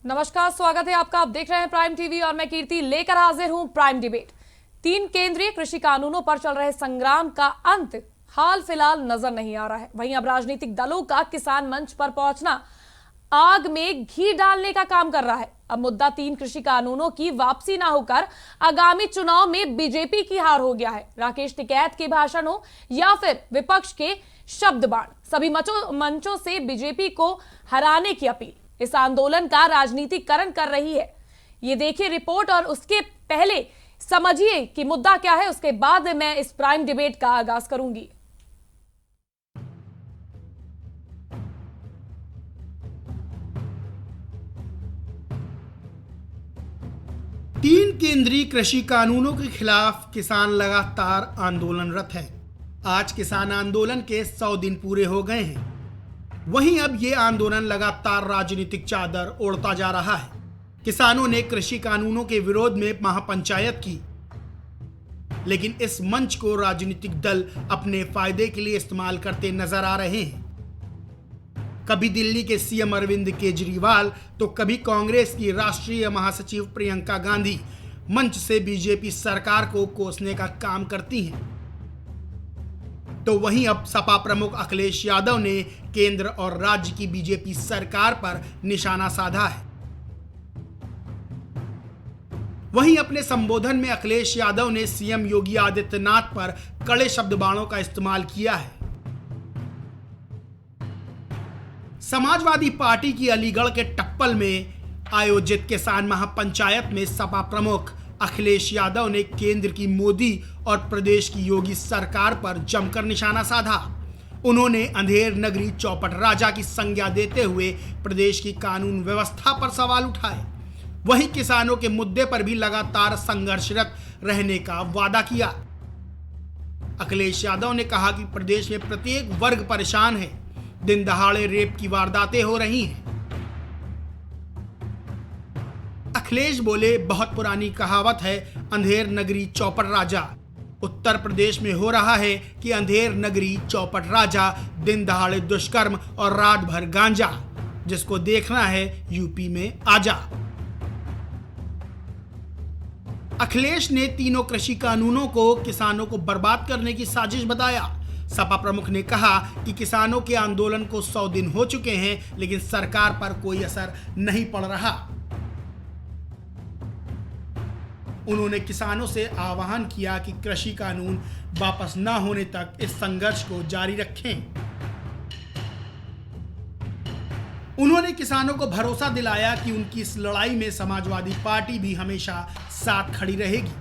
नमस्कार, स्वागत है आपका। आप देख रहे हैं प्राइम टीवी और मैं कीर्ति लेकर हाजिर हूं प्राइम डिबेट। 3 केंद्रीय कृषि कानूनों पर चल रहे संग्राम का अंत हाल फिलहाल नजर नहीं आ रहा है। वहीं अब राजनीतिक दलों का किसान मंच पर पहुंचना आग में घी डालने का काम कर रहा है। अब मुद्दा 3 कृषि कानूनों की वापसी ना होकर आगामी चुनाव में बीजेपी की हार हो गया है। राकेश टिकैत के भाषण हो या फिर विपक्ष के शब्द बाण, सभी मंचों से बीजेपी को हराने की अपील इस आंदोलन का राजनीतिकरण कर रही है। ये देखिए रिपोर्ट और उसके पहले समझिए कि मुद्दा क्या है, उसके बाद मैं इस प्राइम डिबेट का आगाज करूंगी। तीन केंद्रीय कृषि कानूनों के खिलाफ किसान लगातार आंदोलनरत हैं। आज किसान आंदोलन के 100 दिन पूरे हो गए हैं। वहीं अब ये आंदोलन लगातार राजनीतिक चादर ओढ़ता जा रहा है। किसानों ने कृषि कानूनों के विरोध में महापंचायत की, लेकिन इस मंच को राजनीतिक दल अपने फायदे के लिए इस्तेमाल करते नजर आ रहे हैं। कभी दिल्ली के सीएम अरविंद केजरीवाल तो कभी कांग्रेस की राष्ट्रीय महासचिव प्रियंका गांधी मंच से बीजेपी सरकार को कोसने का काम करती हैं। तो वहीं अब सपा प्रमुख अखिलेश यादव ने केंद्र और राज्य की बीजेपी सरकार पर निशाना साधा है। वहीं अपने संबोधन में अखिलेश यादव ने सीएम योगी आदित्यनाथ पर कड़े शब्द बाणों का इस्तेमाल किया है। समाजवादी पार्टी की अलीगढ़ के टप्पल में आयोजित किसान महापंचायत में सपा प्रमुख अखिलेश यादव ने केंद्र की मोदी और प्रदेश की योगी सरकार पर जमकर निशाना साधा। उन्होंने अंधेर नगरी चौपट राजा की संज्ञा देते हुए प्रदेश की कानून व्यवस्था पर सवाल उठाए। वहीं किसानों के मुद्दे पर भी लगातार संघर्षरत रहने का वादा किया। अखिलेश यादव ने कहा कि प्रदेश में प्रत्येक वर्ग परेशान है। दिन दहाड़े रेप की वारदातें हो रही हैं। अखिलेश बोले, बहुत पुरानी कहावत है, अंधेर नगरी चौपट राजा। उत्तर प्रदेश में हो रहा है कि अंधेर नगरी चौपट राजा, दिन दहाड़े दुष्कर्म और रात भर गांजा। जिसको देखना है यूपी में आजा। अखिलेश ने तीनों कृषि कानूनों को किसानों को बर्बाद करने की साजिश बताया। सपा प्रमुख ने कहा कि किसानों के आंदोलन को 100 दिन हो चुके हैं, लेकिन सरकार पर कोई असर नहीं पड़ रहा। उन्होंने किसानों से आह्वान किया कि कृषि कानून वापस न होने तक इस संघर्ष को जारी रखें। उन्होंने किसानों को भरोसा दिलाया कि उनकी इस लड़ाई में समाजवादी पार्टी भी हमेशा साथ खड़ी रहेगी।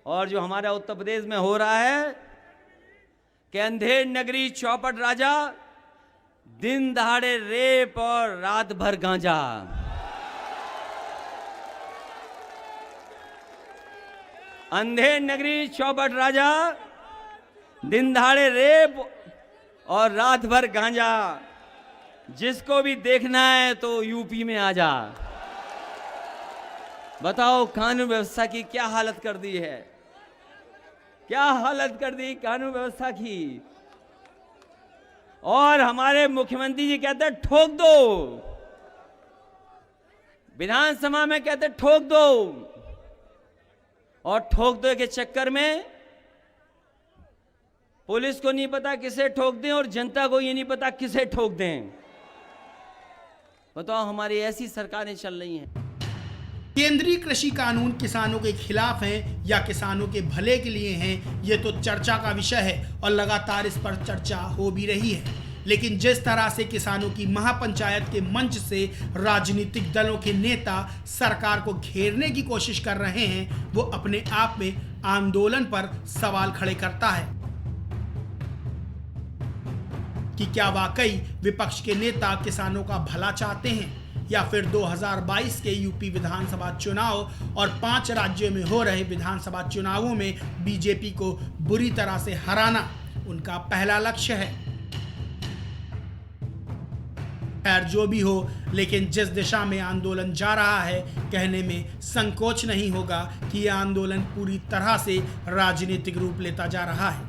और जो हमारा उत्तर प्रदेश में हो रहा है कि अंधेर नगरी चौपट राजा, दिन दहाड़े रेप और रात भर गांजा। अंधेर नगरी चौपट राजा, दिन दहाड़े रेप और रात भर गांजा। जिसको भी देखना है तो यूपी में आ जा। बताओ कानून व्यवस्था की क्या हालत कर दी है, क्या हालत कर दी कानून व्यवस्था की। और हमारे मुख्यमंत्री जी कहते ठोक दो, विधानसभा में कहते ठोक दो, और ठोक दो के चक्कर में पुलिस को नहीं पता किसे ठोक दें और जनता को ये नहीं पता किसे ठोक दें। बताओ हमारी ऐसी सरकारें चल रही हैं। केंद्रीय कृषि कानून किसानों के खिलाफ हैं या किसानों के भले के लिए हैं, ये तो चर्चा का विषय है और लगातार इस पर चर्चा हो भी रही है। लेकिन जिस तरह से किसानों की महापंचायत के मंच से राजनीतिक दलों के नेता सरकार को घेरने की कोशिश कर रहे हैं, वो अपने आप में आंदोलन पर सवाल खड़े करता है कि क्या वाकई विपक्ष के नेता किसानों का भला चाहते हैं या फिर 2022 के यूपी विधानसभा चुनाव और 5 राज्यों में हो रहे विधानसभा चुनावों में बीजेपी को बुरी तरह से हराना उनका पहला लक्ष्य है। खैर जो भी हो, लेकिन जिस दिशा में आंदोलन जा रहा है, कहने में संकोच नहीं होगा कि यह आंदोलन पूरी तरह से राजनीतिक रूप लेता जा रहा है।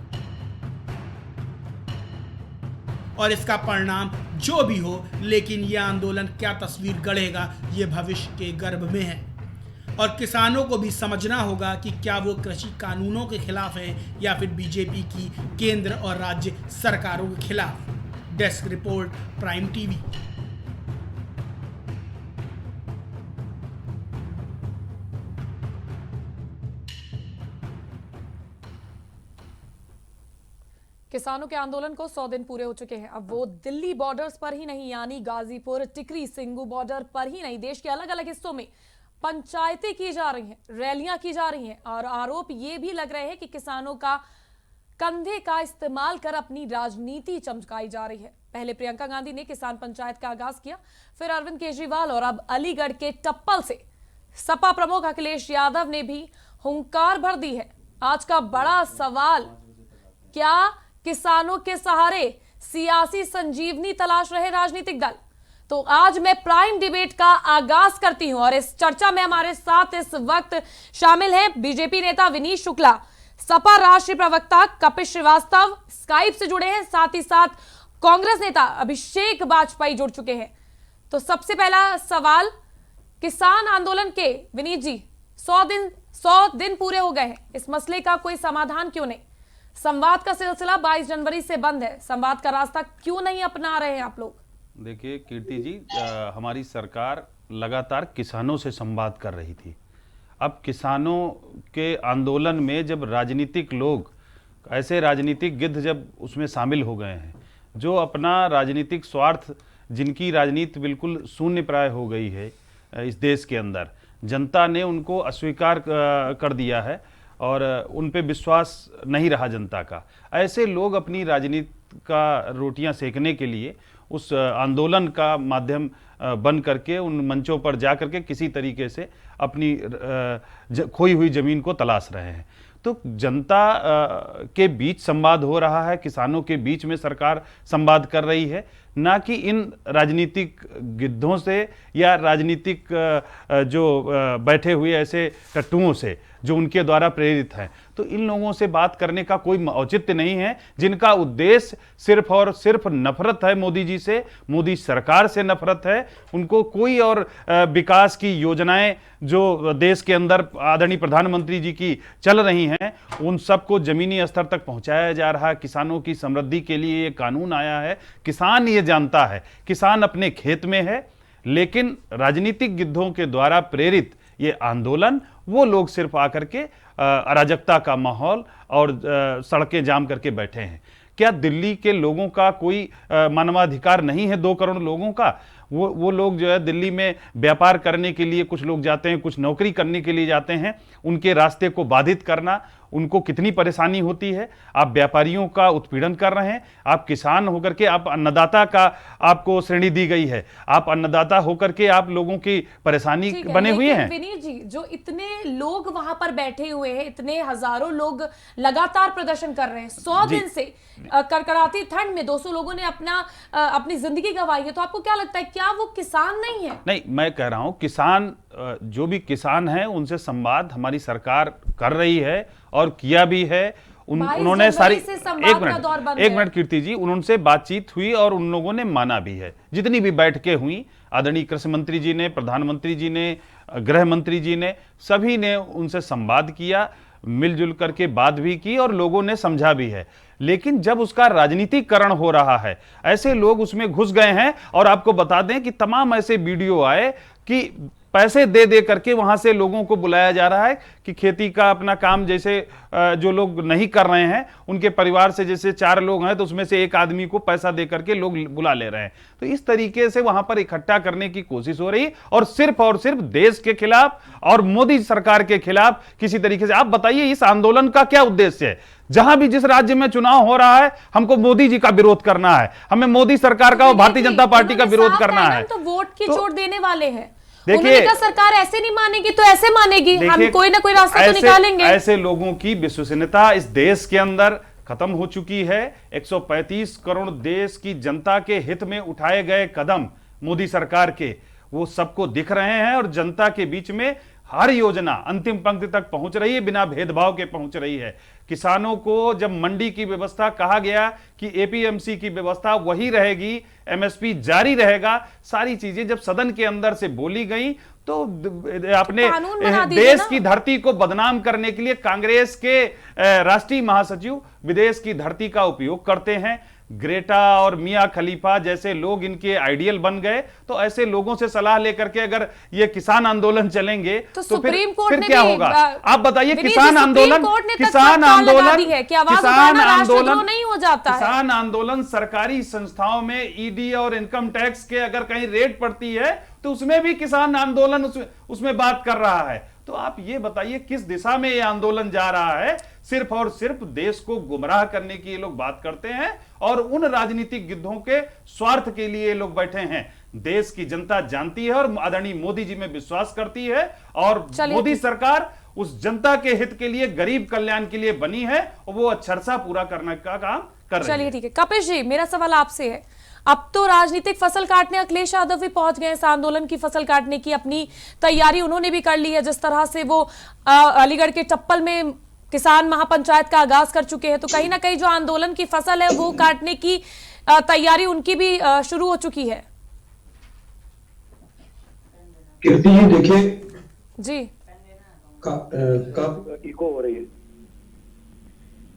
और इसका परिणाम जो भी हो, लेकिन यह आंदोलन क्या तस्वीर गढ़ेगा ये भविष्य के गर्भ में है। और किसानों को भी समझना होगा कि क्या वो कृषि कानूनों के खिलाफ है या फिर बीजेपी की केंद्र और राज्य सरकारों के खिलाफ। Desk report, prime TV. किसानों के आंदोलन को 100 दिन पूरे हो चुके हैं। अब वो दिल्ली बॉर्डर्स पर ही नहीं, यानी गाजीपुर, टिकरी, सिंगू बॉर्डर पर ही नहीं, देश के अलग अलग हिस्सों में पंचायतें की जा रही हैं, रैलियां की जा रही हैं और आरोप ये भी लग रहे हैं कि किसानों का कंधे का इस्तेमाल कर अपनी राजनीति चमकाई जा रही है। पहले प्रियंका गांधी ने किसान पंचायत का आगाज किया, फिर अरविंद केजरीवाल और अब अलीगढ़ के टप्पल से सपा प्रमुख अखिलेश यादव ने भी हुंकार भर दी है। आज का बड़ा सवाल, क्या किसानों के सहारे सियासी संजीवनी तलाश रहे राजनीतिक दल? तो आज मैं प्राइम डिबेट का आगाज करती हूं और इस चर्चा में हमारे साथ इस वक्त शामिल हैं बीजेपी नेता विनीत शुक्ला, सपा राष्ट्रीय प्रवक्ता कपिल श्रीवास्तव स्काइप से जुड़े हैं, साथ ही साथ कांग्रेस नेता अभिषेक वाजपेयी जुड़ चुके हैं। तो सबसे पहला सवाल, किसान आंदोलन के विनीत जी 100 दिन पूरे हो गए हैं, इस मसले का कोई समाधान क्यों नहीं? संवाद का सिलसिला 22 जनवरी से बंद है, संवाद का रास्ता क्यों नहीं अपना रहे हैं आप लोग? देखिए कीर्ति जी, हमारी सरकार लगातार किसानों से संवाद कर रही थी। अब किसानों के आंदोलन में जब राजनीतिक लोग, ऐसे राजनीतिक गिद्ध जब उसमें शामिल हो गए हैं, जो अपना राजनीतिक स्वार्थ, जिनकी राजनीति बिल्कुल शून्य प्राय हो गई है इस देश के अंदर, जनता ने उनको अस्वीकार कर दिया है और उन पे विश्वास नहीं रहा जनता का। ऐसे लोग अपनी राजनीति का रोटियां सेकने के लिए उस आंदोलन का माध्यम बन करके उन मंचों पर जा करके किसी तरीके से अपनी खोई हुई जमीन को तलाश रहे हैं। तो जनता के बीच संवाद हो रहा है, किसानों के बीच में सरकार संवाद कर रही है, ना कि इन राजनीतिक गिद्धों से या राजनीतिक जो बैठे हुए ऐसे टट्टुओं से जो उनके द्वारा प्रेरित हैं। तो इन लोगों से बात करने का कोई औचित्य नहीं है, जिनका उद्देश्य सिर्फ और सिर्फ नफरत है मोदी जी से, मोदी सरकार से नफरत है। उनको कोई और विकास की योजनाएं जो देश के अंदर आदरणीय प्रधानमंत्री जी की चल रही हैं, उन सबको जमीनी स्तर तक पहुंचाया जा रहा है। किसानों की समृद्धि के लिए ये कानून आया है। किसान ये जानता है, किसान अपने खेत में है, लेकिन राजनीतिक गिद्धों के द्वारा प्रेरित ये आंदोलन, वो लोग सिर्फ आकर के अराजकता का माहौल और सड़कें जाम करके बैठे हैं। क्या दिल्ली के लोगों का कोई मानवाधिकार नहीं है? 2 करोड़ लोगों का वो लोग जो है दिल्ली में व्यापार करने के लिए कुछ लोग जाते हैं, कुछ नौकरी करने के लिए जाते हैं, उनके रास्ते को बाधित करना, उनको कितनी परेशानी होती है। आप व्यापारियों का उत्पीड़न कर रहे हैं, आप किसान होकर के, आप अन्नदाता का आपको श्रेणी दी गई है, आप अन्नदाता होकर के आप लोगों की परेशानी बने हुए हैं। विनीत जी, जो इतने लोग वहां पर बैठे हुए हैं, इतने हजारों लोग लगातार प्रदर्शन कर रहे हैं 100 दिन से, कड़कड़ाती ठंड में 200 लोगों ने अपनी जिंदगी गंवाई है, तो आपको क्या लगता है, क्या वो किसान नहीं है? नहीं, मैं कह रहा हूं किसान, जो भी किसान हैं उनसे संवाद हमारी सरकार कर रही है और किया भी है। उन्होंने सारी एक मिनट कीर्ति जी, उनसे बातचीत हुई और उन लोगों ने माना भी है। जितनी भी बैठकें हुई, आदरणीय कृषि मंत्री जी ने, प्रधानमंत्री जी ने, गृह मंत्री जी ने, सभी ने उनसे संवाद किया, मिलजुल करके बात भी की और लोगों ने समझा भी है। लेकिन जब उसका राजनीतिकरण हो रहा है, ऐसे लोग उसमें घुस गए हैं। और आपको बता दें कि तमाम ऐसे वीडियो आए कि पैसे दे दे करके वहां से लोगों को बुलाया जा रहा है कि खेती का अपना काम, जैसे जो लोग नहीं कर रहे हैं, उनके परिवार से जैसे 4 लोग हैं तो उसमें से एक आदमी को पैसा दे करके लोग बुला ले रहे हैं। तो इस तरीके से वहां पर इकट्ठा करने की कोशिश हो रही और सिर्फ देश के खिलाफ और मोदी सरकार के खिलाफ किसी तरीके से। आप बताइए इस आंदोलन का क्या उद्देश्य है? जहां भी जिस राज्य में चुनाव हो रहा है, हमको मोदी जी का विरोध करना है, हमें मोदी सरकार का और भारतीय जनता पार्टी का विरोध करना है। तो वोट की चोट देने वाले हैं। देखिए, सरकार ऐसे नहीं मानेगी तो ऐसे मानेगी, हम कोई ना कोई रास्ता तो निकालेंगे। ऐसे लोगों की विश्वसनीयता इस देश के अंदर खत्म हो चुकी है। 135 करोड़ देश की जनता के हित में उठाए गए कदम मोदी सरकार के, वो सबको दिख रहे हैं और जनता के बीच में हर योजना अंतिम पंक्ति तक पहुंच रही है, बिना भेदभाव के पहुंच रही है। किसानों को जब मंडी की व्यवस्था कहा गया कि एपीएमसी की व्यवस्था वही रहेगी, एमएसपी जारी रहेगा, सारी चीजें जब सदन के अंदर से बोली गई तो अपने देश की धरती को बदनाम करने के लिए कांग्रेस के राष्ट्रीय महासचिव विदेश की धरती का उपयोग करते हैं। ग्रेटा और मियां खलीफा जैसे लोग इनके आइडियल बन गए। तो ऐसे लोगों से सलाह लेकर के अगर ये किसान आंदोलन चलेंगे तो फिर क्या होगा? आप बताइए। किसान आंदोलन सरकारी संस्थाओं में ईडी और इनकम टैक्स के अगर कहीं रेड पड़ती है तो उसमें भी किसान आंदोलन उसमें बात कर रहा है। तो आप ये बताइए किस दिशा में ये आंदोलन जा रहा है? सिर्फ और सिर्फ देश को गुमराह करने की ये लोग बात करते हैं और उन राजनीतिक गिद्धों के स्वार्थ के लिए ये लोग बैठे हैं। देश की जनता जानती है और आदरणीय मोदी जी में विश्वास करती है और मोदी सरकार उस जनता के हित के लिए, गरीब कल्याण के लिए बनी है और वो अक्षरशः पूरा करने का काम कर रही है। चलिए ठीक है। कपिश जी, मेरा सवाल आपसे है, अब तो राजनीतिक फसल काटने अखिलेश यादव भी पहुंच गए। इस आंदोलन की फसल काटने की अपनी तैयारी उन्होंने भी कर ली है। जिस तरह से वो अलीगढ़ के चप्पल में किसान महापंचायत का आगाज कर चुके हैं, तो कहीं ना कहीं जो आंदोलन की फसल है वो काटने की तैयारी उनकी भी शुरू हो चुकी है। कीर्ति जी देखिए जी कब इको हो रही है।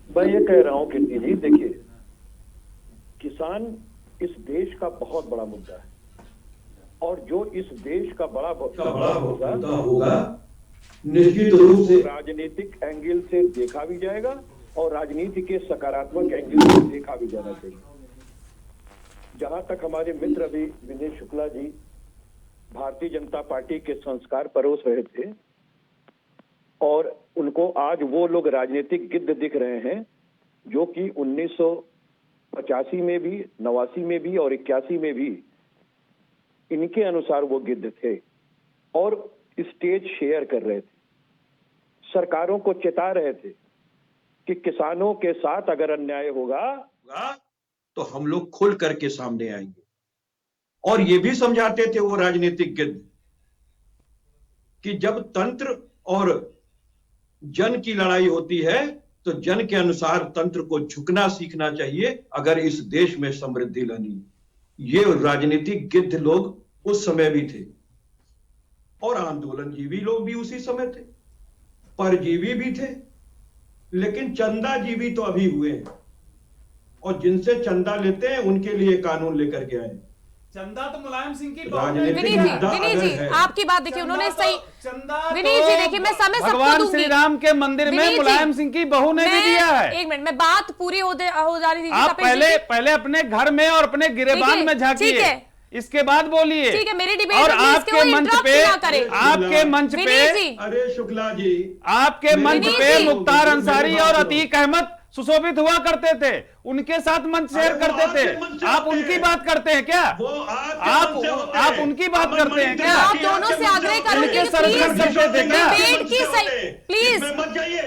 मैं ये कह रहा हूं कीर्ति जी, देखिए किसान इस देश का बहुत बड़ा मुद्दा है और जो इस देश का बड़ा मुद्दा होगा निश्चित रूप से राजनीतिक एंगल से देखा भी जाएगा और राजनीति के सकारात्मक एंगल से देखा भी जाना चाहिए। जहां तक हमारे मित्र अभी विनय शुक्ला जी भारतीय जनता पार्टी के संस्कार परोस रहे थे और उनको आज वो लोग राजनीतिक गिद्ध दिख रहे हैं जो कि 1985 में भी, 89 में भी और 81 में भी इनके अनुसार वो गिद्ध थे और स्टेज शेयर कर रहे थे, सरकारों को चेता रहे थे कि किसानों के साथ अगर अन्याय होगा तो हम लोग खुल करके सामने आएंगे। और ये भी समझाते थे वो राजनीतिक गिद्ध कि जब तंत्र और जन की लड़ाई होती है तो जन के अनुसार तंत्र को झुकना सीखना चाहिए अगर इस देश में समृद्धि लानी। ये राजनीतिक गिद्ध लोग उस समय भी थे और आंदोलनजीवी लोग भी उसी समय थे, परजीवी भी थे, लेकिन चंदाजीवी तो अभी हुए हैं और जिनसे चंदा लेते हैं उनके लिए कानून लेकर के आए। चंदा तो मुलायम सिंह की विनीत जी आपकी बात देखिए, उन्होंने सही विनीत जी देखिए, मैं समय सबको भगवान दूंगी। श्री राम के मंदिर में मुलायम सिंह की बहू ने भी दिया है। एक मिनट, मैं बात पूरी हो जा रही थी। आप पहले अपने घर में और अपने गिरेबान में झांकिए, इसके बाद बोलिए। ठीक है, मेरी डिबेट और आपके मंच पे अरे शुक्ला जी, आपके मंच पे मुख्तार अंसारी और अतीक अहमद सुशोभित हुआ करते थे, उनके साथ मंच शेयर करते थे। आप उनकी बात करते हैं क्या? आप उनकी बात करते हैं क्या? आप दोनों से आग्रह करूंगी डिबेट की प्लीज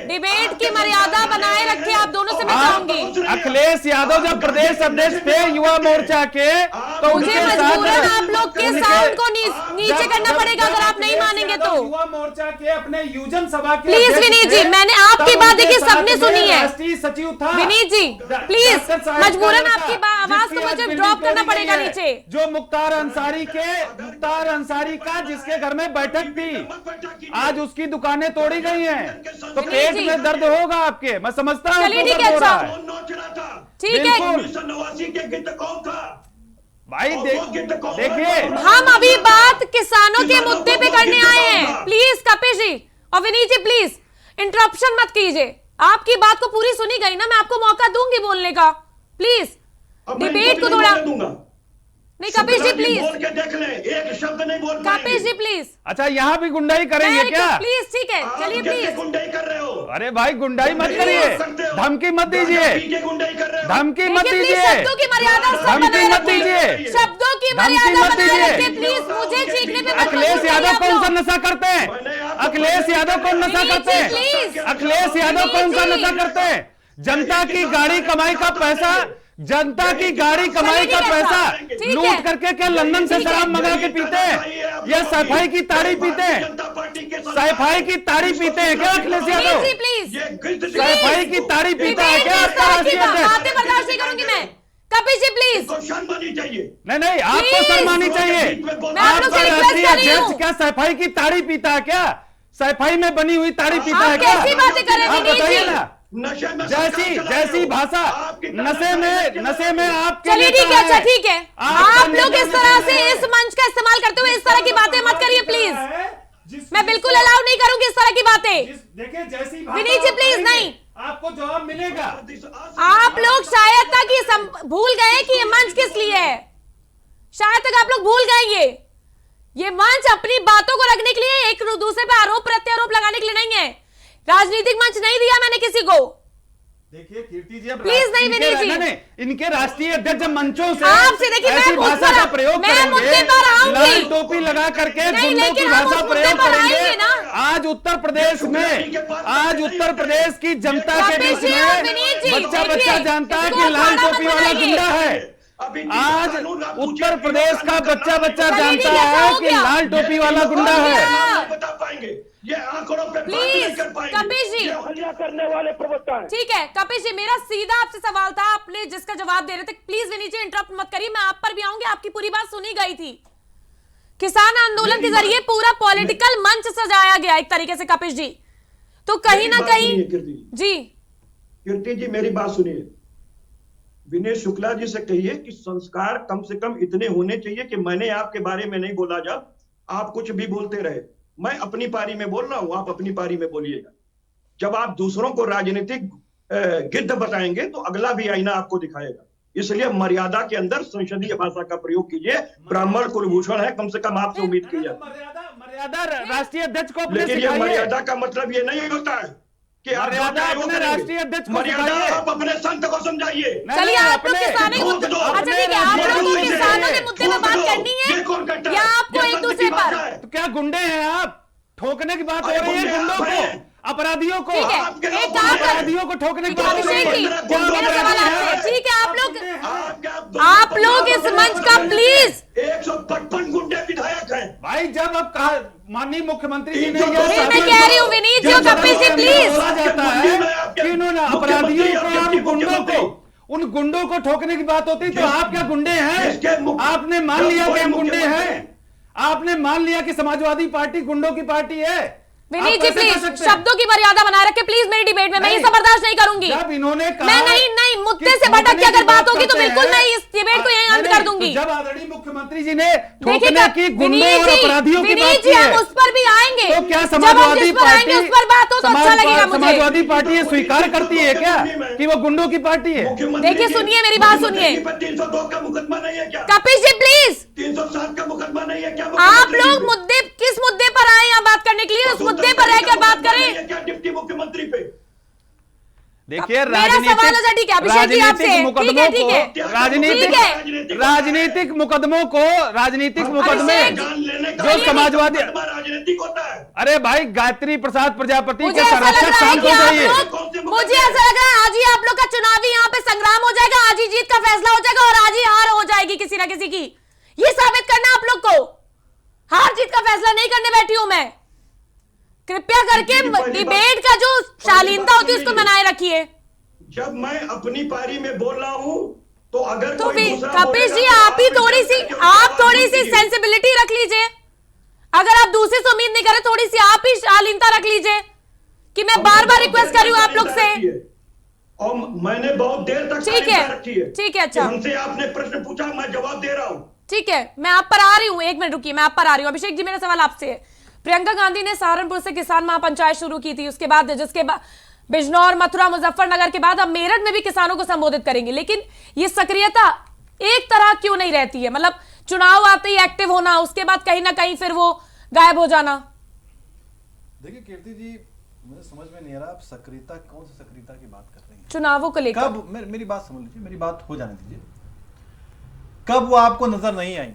डिबेट की मर्यादा बनाए रखिए। आप दोनों से मैं चाहूंगी। अखिलेश यादव जब प्रदेश अध्यक्ष थे युवा मोर्चा के, तो मुझे मजबूरन आप लोग के साउंड को नीचे करना पड़ेगा अगर आप नहीं मानेंगे तो। युवा मोर्चा के अपने यूजन सभा के प्लीज विनीत जी, मैंने आपकी बात देखिए सबने सुनी है। राष्ट्रीय सचिव था विनीत जी, प्लीज मजबूरन आपकी आवाज को मुझे ड्रॉप करना पड़ेगा नीचे। जो मुख्तार अंसारी का जिसके घर में बैठक थी, आज उसकी दुकानें तोड़ी गई हैं, तो पेट में दर्द होगा आपके, मैं समझता हूँ। चलिए ठीक है, अच्छा ठीक है भाई देखिए, हम अभी बात किसानों के मुद्दे पे करने आए हैं। प्लीज कपिश जी और विनीत जी प्लीज इंटरप्शन मत कीजिए। आपकी बात को पूरी सुनी गई ना, मैं आपको मौका दूंगी बोलने का। प्लीज डिबेट को थोड़ा नहीं। कपिश जी प्लीज बोल के देख ले, एक शब्द नहीं बोल पाएंगे। कपिश जी प्लीज। अच्छा यहाँ भी गुंडाई करेंगे क्या? प्लीज ठीक है, चलिए प्लीज। गुंडाई कर रहे हो? अरे भाई गुंडाई मत करिए, धमकी मत दीजिए, धमकी मत दीजिए, शब्दों की मर्यादा धमकी मत दीजिए, शब्दों की मर्यादा बनाए रखिए प्लीज। मुझे चीखने पे अखिलेश यादव कौन सा नशा करते हैं? अखिलेश यादव कौन नशा करते हैं? अखिलेश यादव कौन सा नशा करते हैं? जनता की गाड़ी कमाई का पैसा, जनता की गाड़ी कमाई का पैसा लूट करके क्या लंदन से शराब मंगा के पीते हैं या सफाई की ताड़ी पीते हैं? पार्टी के सफाई की ताड़ी पीते हैं क्या अखिलेश यादव? विनीत जी प्लीज, ये गिल्ट सफाई की ताड़ी पीता है क्या आपका राष्ट्रीय अध्यक्ष? बातें बर्दाश्त नहीं करूंगी मैं। कपिल जी प्लीज, को शर्म आनी चाहिए। नहीं, आपको Please! शर्म आनी चाहिए। मैं आप लोग आपका से रिक्वेस्ट राष्ट्रीय कर रही अध्यक्ष हूँ। क्या सफाई की ताड़ी पीता है क्या? सफाई में बनी हुई ताड़ी पीता आप है क्या? कैसी बातें कर रहे हैं आप विनीत बताइए जी? ना, नशे में जैसी भाषा नशे में आपके चलिए नेता ठीक है, अच्छा हैं। ठीक है। आपका आप लोग नेता इस तरह से है। इस मंच का इस्तेमाल करते हुए इस तरह की बातें मत करिए प्लीज। मैं बिल्कुल अलाउ नहीं करूंगी इस तरह की बातें। देखिए जैसी भाषा विनीत जी आप प्लीज, करेंगे, नहीं। आपको जवाब मिलेगा। आप लोग शायद तक ये भूल गए कि ये मंच किस लिए है। शायद तक आप लोग भूल गए ये मंच अपनी बातों को रखने के लिए, एक दूसरे पे आरोप प्रत्यारोप लगाने के लिए नहीं है। राजनीतिक मंच नहीं दिया मैंने किसी को। देखिए कीर्ति जी, अब प्लीज नहीं विनीत जी, नहीं, इनके राष्ट्रीय अध्यक्ष मंचों से आपसे देखिए, ऐसी मैं भाषा का प्रयोग मैं मुद्दे करेंगे, पर आऊंगी। लाल टोपी लगा करके नहीं, गुंडों की लेकिन हम भाषा उस मुद्दे प्रयोग पर आएंगे करेंगे। ना। आज उत्तर प्रदेश में, आज उत्तर प्रदेश की जनता के कपिल बीच जी और में विनीत जी, बच्चा देखिए, जानता है इसको कि लाल अखाड़ा टोपी मत वाला बनाइए। गुंडा है। आज उत्तर प्रदेश का बच्चा चलिए, जानता ठीक है, है हो कि गया। लाल टोपी वाला गुंडा हो है। गया। बता पाएंगे, ये आंकड़ों पे बात प्लीज, नहीं कर पाएंगे। कपिल जी। ये हल्ला करने वाले प्रवक्ता हैं। ठीक है कपिल जी, मेरा सीधा आपसे सवाल था, आपने जिसका जवाब दे रहे थे। प्लीज विनीत जी इंटरप्ट मत करिए, मैं आप पर भी आऊंगी। आपकी पूरी बात सुनी गई थी। किसान आंदोलन के जरिए पूरा पॉलिटिकल मंच सजाया गया एक तरीके से कपिल जी, तो कहीं ना कहीं जी कीर्ति जी मेरी बात सुनिए। विनय शुक्ला जी से कहिए कि संस्कार कम से कम इतने होने चाहिए कि मैंने आपके बारे में नहीं बोला, जब आप कुछ भी बोलते रहे। मैं अपनी पारी में बोल रहा हूं, आप अपनी पारी में बोलिएगा। जब आप दूसरों को राजनीतिक गिद्ध बताएंगे तो अगला भी आईना आपको दिखाएगा। इसलिए मर्यादा के अंदर संसदीय भाषा का प्रयोग कीजिए। ब्राह्मण कुलभूषण है, कम से कम आपसे उम्मीद की जाए। मर्यादा राष्ट्रीय अध्यक्ष को अपने लेकिन ये सिखाइए। मर्यादा का मतलब ये नहीं होता है कि आप मर्यादा अपने राष्ट्रीय अध्यक्ष को मर्यादा सिखाइए। आप अपने संत को समझाइए। चलिए, आप लोग किसानों के मुद्दे, अच्छा ठीक है, आप लोगों को किसानों के मुद्दे पे बात करनी है या आपको एक दूसरे पर? तो क्या गुंडे हैं आप? ठोकने की बात हो रही है गुंडों को, अपराधियों को। ठीक है, एक काम कर, अपराधियों को ठोकने की बात हो रही अभिषेक जी, है। मेरा सवाल आपसे, ठीक है, आप लोग इस मंच का प्लीज 155 गुंडे विधायक हैं भाई। जब अब कहा माननीय मुख्यमंत्री जी ने फिर मैं कह रही हूँ विनीत जी और कपिल जी प्लीज। बोला जाता है कि उन्होंने अपराधियों को और गुंडों को, उन गुंडों को ठोकने की बात होती तो आप क्या गुंडे हैं? आपने मान लिया कि हम गुंडे हैं? आपने मान लिया कि समाजवादी पार्टी गुंडों की पार्टी है? विनीत जी प्लीज शब्दों की मर्यादा बनाए रखें प्लीज मेरी डिबेट में। मैं ये सब बर्दाश्त नहीं करूंगी। जब इन्होंने कहा मैं नहीं मुद्दे से भटक के अगर बात होगी तो बिल्कुल मैं इस डिबेट को यहीं अंत कर दूंगी। जब आदरणीय मुख्यमंत्री जी ने ठोकने की गुंडों और अपराधियों की बात की हम है, उस पर भी आएंगे। तो क्या जब हम समाजवादी जिस पर आएंगे उस पर बात हो तो अच्छा लगेगा मुझे। समाजवादी पार्टी ये स्वीकार करती है क्या कि वो गुंडों की पार्टी है? देखिए, सुनिए मेरी बात सुनिए। 302 का मुकदमा नहीं है क्या? कपिल जी प्लीज, 307 का मुकदमा नहीं है क्या? आप लोग मुद्दे किस मुद्दे पर आए यहाँ बात करने के लिए? उस मुद्दे पर रहकर बात करें। क्या डिप्टी मुख्यमंत्री पे? देखिए मेरा सवाल है, ठीक है अभिषेक जी आपसे, ठीक है ठीक है राजनीतिक मुकदमों को राजनीतिक मुकदमे जो समाजवादी राजनीतिक होता है। अरे भाई गायत्री प्रसाद प्रजापति मुझे के ऐसा लग संरक्षक रहा है शांत कि हो आप जाइए। लोग, मुझे ऐसा लग रहा है आज ही आप लोग का चुनावी यहाँ पे संग्राम हो जाएगा, आज ही जीत का फैसला हो जाएगा और आज ही हार हो जाएगी किसी ना किसी की। ये साबित करना आप लोग को। हार जीत का फैसला नहीं करने बैठी हूं मैं। कृपया करके डिबेट का जो शालीनता होती है उसको बनाए रखिए। जब मैं अपनी पारी में बोल रहा हूं तो अगर तो कोई दूसरा कपिल जी बोलेगा तो आप थोड़ी सी सेंसिबिलिटी रख लीजिए। अगर आप दूसरे से उम्मीद नहीं करें, थोड़ी सी आप ही शालीनता रख लीजिए कि मैं बार बार रिक्वेस्ट कर रही हूं आप लोग से। और मैंने बहुत देर तक ठीक है, रखी है। ठीक है, अच्छा हमसे आपने प्रश्न पूछा, मैं जवाब दे रहा हूं। ठीक है, मैं आप पर आ रही हूँ, एक मिनट रुकिए, मैं आप पर आ रही हूँ। अभिषेक जी मेरा सवाल आपसे है। प्रियंका गांधी ने सहारनपुर से किसान महापंचायत शुरू की थी, उसके बाद जिसके बाद बिजनौर, मथुरा, मुजफ्फरनगर के बाद अब मेरठ में भी किसानों को संबोधित करेंगे। लेकिन ये सक्रियता एक तरह क्यों नहीं रहती है? मतलब चुनाव आते ही एक्टिव होना, उसके बाद कहीं ना कहीं फिर वो गायब हो जाना। देखिए कीर्ति जी, मुझे समझ में नहीं आ रहा आप सक्रियता, कौन सी सक्रियता की बात कर रही हैं? चुनावों को लेकर कब, मेरी बात समझ लीजिए, मेरी बात हो जाने दीजिए। कब वो आपको नजर नहीं आई?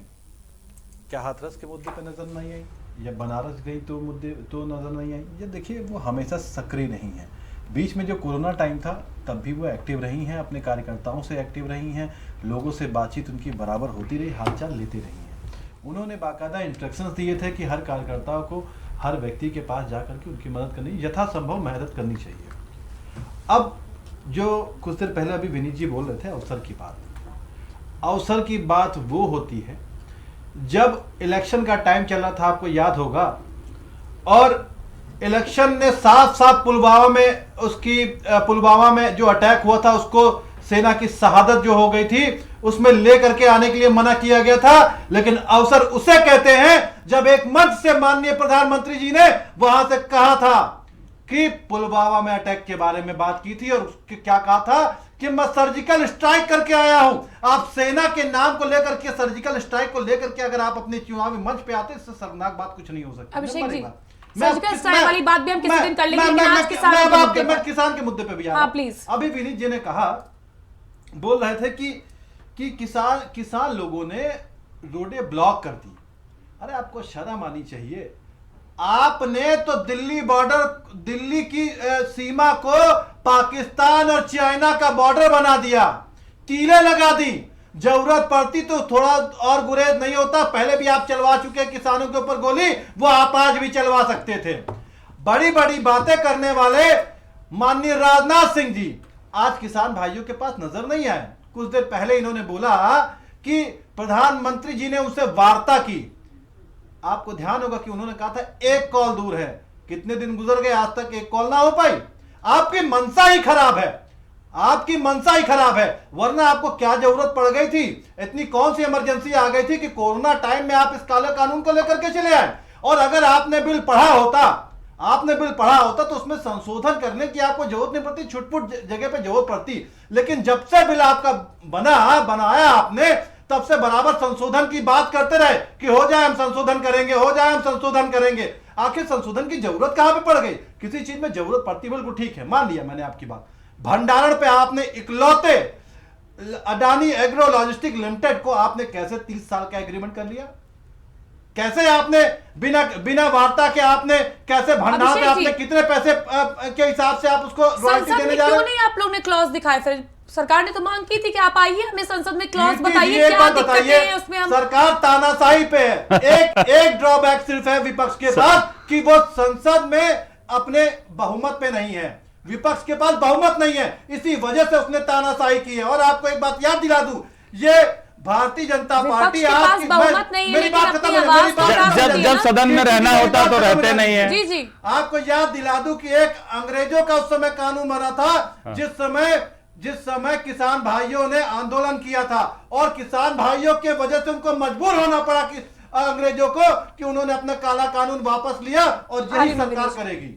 क्या हाथरस के मुद्दे पे नजर नहीं आई, या बनारस गई तो मुद्दे तो नजर नहीं आई? ये देखिए, वो हमेशा सक्रिय नहीं है। बीच में जो कोरोना टाइम था तब भी वो एक्टिव रही हैं, अपने कार्यकर्ताओं से एक्टिव रही हैं, लोगों से बातचीत उनकी बराबर होती रही, हालचाल लेती रही हैं। उन्होंने बाकायदा इंस्ट्रक्शंस दिए थे कि हर कार्यकर्ताओं को हर व्यक्ति के पास जाकर के उनकी मदद करनी, यथासंभव मदद करनी चाहिए। अब जो कुछ देर पहले अभी विनीत जी बोल रहे थे अवसर की बात, अवसर की बात वो होती है जब इलेक्शन का टाइम चल रहा था, आपको याद होगा, और इलेक्शन ने साफ साफ पुलवामा में जो अटैक हुआ था उसको सेना की शहादत जो हो गई थी उसमें लेकर के आने के लिए मना किया गया था। लेकिन अवसर उसे कहते हैं जब एक मंच से माननीय प्रधानमंत्री जी ने वहां से कहा था कि पुलवामा में अटैक के बारे में बात की थी, और उसके क्या कहा था कि मैं सर्जिकल स्ट्राइक करके आया हूं। आप सेना के नाम को लेकर के, सर्जिकल स्ट्राइक को लेकर के अगर आप अपने चुनावी मंच पे आते, इससे शर्मनाक बात कुछ नहीं हो सकती। अभिषेक जी, सर्जिकल स्ट्राइक वाली बात भी हम किसी दिन कर लेंगे, लेकिन आज किसान के मुद्दे पे भी आ रहा हूं। प्लीज। अभी विनीत जी ने कहा, बोल रहे थे कि किसान लोगों ने रोडें ब्लॉक कर दी। अरे आपको शर्म आनी चाहिए। आपने तो दिल्ली की सीमा को पाकिस्तान और चाइना का बॉर्डर बना दिया, कीलें लगा दी। जरूरत पड़ती तो थोड़ा और गुरेज नहीं होता, पहले भी आप चलवा चुके किसानों के ऊपर गोली, वो आप आज भी चलवा सकते थे। बड़ी बड़ी बातें करने वाले माननीय राजनाथ सिंह जी आज किसान भाइयों के पास नजर नहीं आए। कुछ देर पहले इन्होंने बोला कि प्रधानमंत्री जी ने उनसे वार्ता की। आपको ध्यान होगा कि उन्होंने कहा था एक कॉल दूर है। कितने दिन गुजर गए, आज तक एक कॉल ना हो पाई। आपकी मनसा ही खराब है, आपकी मनसा ही खराब है। वरना आपको क्या जरूरत पड़ गई थी, इतनी कौन सी इमरजेंसी आ गई थी कि कोरोना टाइम में आप इस काले कानून को लेकर के चले आए। और अगर आपने बिल पढ़ा होता तो उसमें संशोधन करने की आपको जरूरत नहीं पड़ती, छुटपुट जगह पे जरूरत पड़ती। लेकिन जब से बिल आपका बनाया आपने, तब से बराबर संशोधन की बात करते रहे कि हो जाए हम संशोधन करेंगे। आखिर संशोधन की जरूरत कहां पे पड़ गई? किसी चीज में जरूरत पड़ती, बिल्कुल ठीक है, मान लिया मैंने आपकी बात। भंडारण पे आपने इकलौते अडानी एग्रो लॉजिस्टिक लिमिटेड को आपने कैसे 30 साल का एग्रीमेंट कर लिया? कैसे आपने बिना वार्ता के आपने कैसे भंडारण पे आपने कितने पैसे के हिसाब से आप उसको रॉयल्टी देने जा रहे हैं? क्यों नहीं आप लोग ने क्लॉज दिखाए? फिर सरकार ने तो मांग की थी कि आप आइए, हमें संसद में क्लॉज बताइए, क्या दिक्कतें हैं उसमें। हम सरकार तानाशाही पे है। एक ड्रॉबैक सिर्फ है विपक्ष के पास कि वो संसद में अपने बहुमत पे नहीं है, विपक्ष के पास बहुमत नहीं है, इसी वजह से उसने तानाशाही की है। और आपको एक बात याद दिला दूं, ये भारतीय जनता पार्टी आज मेरी बात खत्म, जब सदन में रहना होता तो रहते नहीं है। जी जी, आपको याद दिला दूं कि एक अंग्रेजों का उस समय कानून बना था जिस समय किसान भाइयों ने आंदोलन किया था, और किसान भाइयों के वजह से उनको मजबूर होना पड़ा कि अंग्रेजों को कि उन्होंने अपना काला कानून वापस लिया, और यही सरकार करेगी।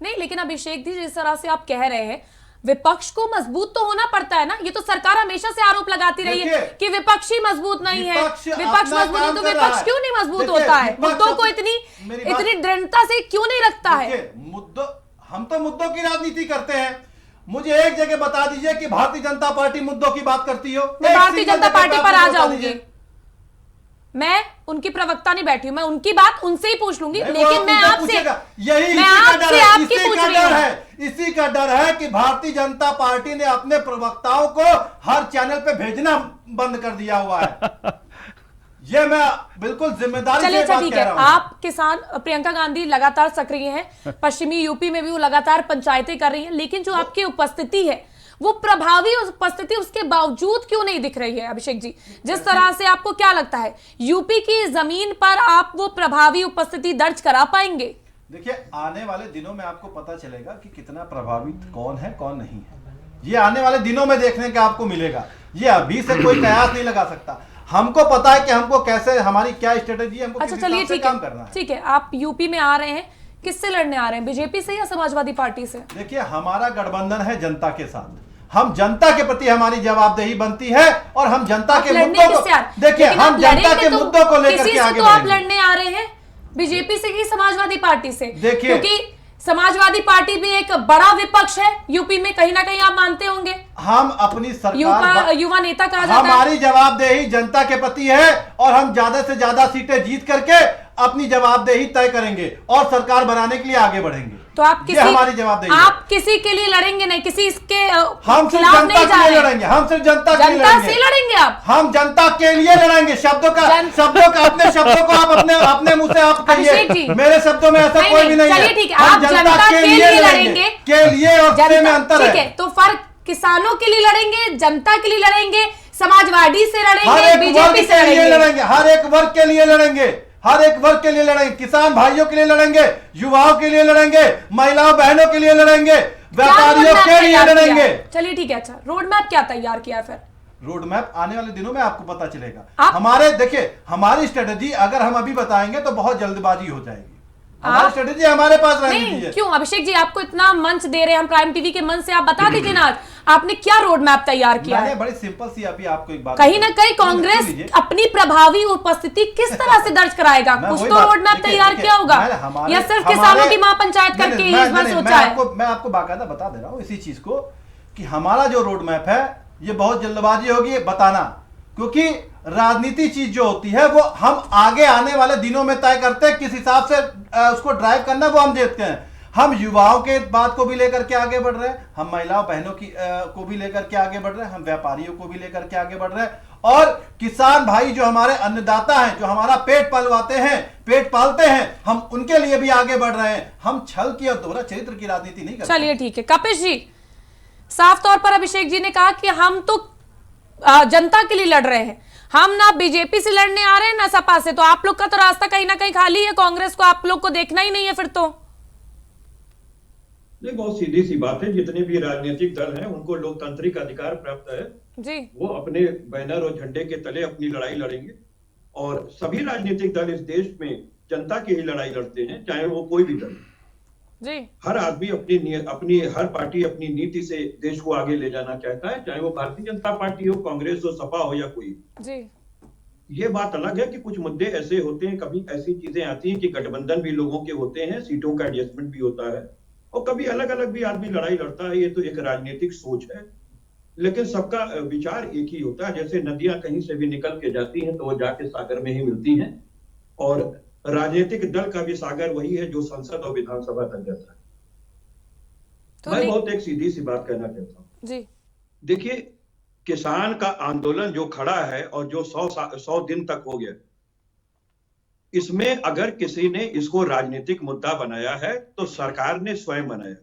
नहीं, लेकिन अभिषेक जी जिस तरह से आप कह रहे हैं, विपक्ष को मजबूत तो होना पड़ता है ना। ये तो सरकार हमेशा से आरोप लगाती रही है कि विपक्ष ही मजबूत नहीं है। विपक्ष मजबूत है तो विपक्ष क्यों नहीं मजबूत होता है? मुद्दों को इतनी दृढ़ता से क्यों नहीं रखता है? हम तो मुद्दों की राजनीति करते हैं। मुझे एक जगह बता दीजिए कि भारतीय जनता पार्टी मुद्दों की बात करती हो। मैं भारतीय जनता पार्टी पर आ जाऊंगी, मैं उनकी प्रवक्ता नहीं बैठी हूं, मैं उनकी बात उनसे ही पूछ लूंगी। लेकिन मैं आपसे आपकी पूछ रही हूं। इसी का डर है कि भारतीय जनता पार्टी ने अपने प्रवक्ताओं को हर चैनल पे भेजना बंद कर दिया हुआ है। ये मैं बिल्कुल जिम्मेदारी से बात कह रहा हूं। आप किसान प्रियंका गांधी लगातार सक्रिय हैं, पश्चिमी यूपी में भी वो लगातार पंचायतें कर रही हैं, लेकिन जो आपकी उपस्थिति है वो प्रभावी उपस्थिति उसके बावजूद क्यों नहीं दिख रही है? अभिषेक जी, जिस तरह से आपको क्या लगता है यूपी की जमीन पर आप वो प्रभावी उपस्थिति दर्ज करा पाएंगे? देखिए, आने वाले दिनों में आपको पता चलेगा कि कितना प्रभावित कौन है कौन नहीं है। ये आने वाले दिनों में देखने का आपको मिलेगा। ये अभी से कोई कयास नहीं लगा सकता। हमको पता है कि हमको कैसे, हमारी क्या स्ट्रेटेजी है, हमको अच्छा चलिए ठीक है। आप यूपी में आ रहे हैं, किससे लड़ने आ रहे हैं, बीजेपी से या समाजवादी पार्टी से? देखिए, हमारा गठबंधन है जनता के साथ। हम जनता के प्रति हमारी जवाबदेही बनती है, और हम जनता के मुद्दों को देखिए, हम जनता के मुद्दों को लेकर के आगे तो आप लड़ने आ रहे हैं बीजेपी से ही समाजवादी पार्टी से? देखिए, क्योंकि समाजवादी पार्टी भी एक बड़ा विपक्ष है यूपी में, कहीं ना कहीं आप मानते होंगे। हम अपनी सरकार युवा नेता कहा जाता है। हमारी जवाबदेही जनता के प्रति है, और हम ज्यादा से ज्यादा सीटें जीत करके अपनी जवाबदेही तय करेंगे और सरकार बनाने के लिए आगे बढ़ेंगे। तो आप ये हमारी जवाबदेही है। आप किसी के लिए लड़ेंगे नहीं, किसी इसके हम सिर्फ खिलाफ जनता नहीं जा के लिए रहे। लड़ेंगे, हम सिर्फ जनता के लिए जनता लड़ेंगे। से लड़ेंगे आप? हम जनता के लिए लड़ेंगे। शब्दों का अपने शब्दों को आप अपने मुंह से आप अभिषेक जी, कहिए, मेरे शब्दों में ऐसा कोई भी नहीं है। चलिए ठीक है, हम आप जनता के लिए लड़ेंगे, के लिए और से में अंतर ठीक है। तो फर्क किसानों के लिए लड़ेंगे, जनता के लिए लड़ेंगे, समाजवादी से हर लड़ेंगे, एक वर्ग बीजेपी से के लिए लड़ेंगे? लड़ेंगे, हर एक वर्ग के लिए लड़ेंगे, हर एक वर्ग के लिए लड़ेंगे। किसान भाइयों के लिए लड़ेंगे, युवाओं के लिए लड़ेंगे, महिलाओं बहनों के लिए लड़ेंगे, व्यापारियों के लिए लड़ेंगे। चलिए ठीक है। अच्छा, रोड मैप क्या तैयार किया फिर? रोड मैप आने वाले दिनों में आपको पता चलेगा। आप- हमारे देखिए, हमारी स्ट्रेटेजी अगर हम अभी बताएंगे तो बहुत जल्दबाजी हो जाएगी। हमारी स्ट्रेटेजी हमारे पास रहनी नहीं, चाहिए। क्यों अभिषेक जी, आपको इतना मंच दे रहे हैं हम प्राइम टीवी के मंच से, आप बता दीजिए ना आज आपने क्या रोड मैप तैयार किया मैंने है? बड़ी सिंपल सी अभी आपको एक बात कहीं ना कहीं सुन कांग्रेस लीजिए। अपनी प्रभावी उपस्थिति किस तरह से दर्ज कराएगा? मैं कुछ वही तो बात- रोड मैप देखिए, तैयार देखिए, किया होगा, हमारे- या सिर्फ हमारे- किसानों की महापंचायत नहीं, करके नहीं, ही इस बार नहीं, सोचा है? मैं आपको बाकायदा बता दे रहा हूँ इसी चीज को कि हमारा जो रोड मैप है ये बहुत जल्दबाजी होगी बताना, क्योंकि राजनीति चीज जो होती है वो हम आगे आने वाले दिनों में तय करते हैं, किस हिसाब से उसको ड्राइव करना वो हम देखते हैं। हम युवाओं के बात को भी लेकर के आगे बढ़ रहे हैं, हम महिलाओं बहनों की को भी लेकर के आगे बढ़ रहे हैं, हम व्यापारियों को भी लेकर के आगे बढ़ रहे हैं, और किसान भाई जो हमारे अन्नदाता हैं, जो हमारा पेट पलवाते हैं, पेट पालते हैं, हम उनके लिए भी आगे बढ़ रहे हैं। हम छल की और दोहरा चरित्र की राजनीति नहीं करते। चलिए ठीक है। कपिश जी, साफ तौर पर अभिषेक जी ने कहा कि हम तो जनता के लिए लड़ रहे हैं, हम ना बीजेपी से लड़ने आ रहे हैं ना सपा से, तो आप लोग का तो रास्ता कहीं ना कहीं खाली है, कांग्रेस को आप लोग को देखना ही नहीं है फिर तो। नहीं, बहुत सीधी सी बात है। जितने भी राजनीतिक दल हैं उनको लोकतांत्रिक अधिकार प्राप्त है, जी, वो अपने बैनर और झंडे के तले अपनी लड़ाई लड़ेंगे। और सभी राजनीतिक दल इस देश में जनता की ही लड़ाई लड़ते हैं, चाहे वो कोई भी दल। जी, हर आदमी अपनी हर पार्टी अपनी नीति से देश को आगे ले जाना चाहता है, चाहे वो भारतीय जनता पार्टी हो, कांग्रेस हो, सपा हो या कोई। जी, ये बात अलग है कि कुछ मुद्दे ऐसे होते हैं, कभी ऐसी चीजें आती हैं कि गठबंधन भी लोगों के होते हैं, सीटों का एडजस्टमेंट भी होता है, और कभी अलग अलग भी आदमी लड़ाई लड़ता है। ये तो एक राजनीतिक सोच है, लेकिन सबका विचार एक ही होता है। जैसे नदियां कहीं से भी निकल के जाती हैं तो वो जाके सागर में ही मिलती हैं, और राजनीतिक दल का भी सागर वही है जो संसद और विधानसभा तक जाता है। तो मैं नहीं- बहुत एक सीधी सी बात कहना चाहता हूँ। जी, देखिए, किसान का आंदोलन जो खड़ा है और जो 100 दिन तक हो गया, इसमें अगर किसी ने इसको राजनीतिक मुद्दा बनाया है तो सरकार ने स्वयं बनाया,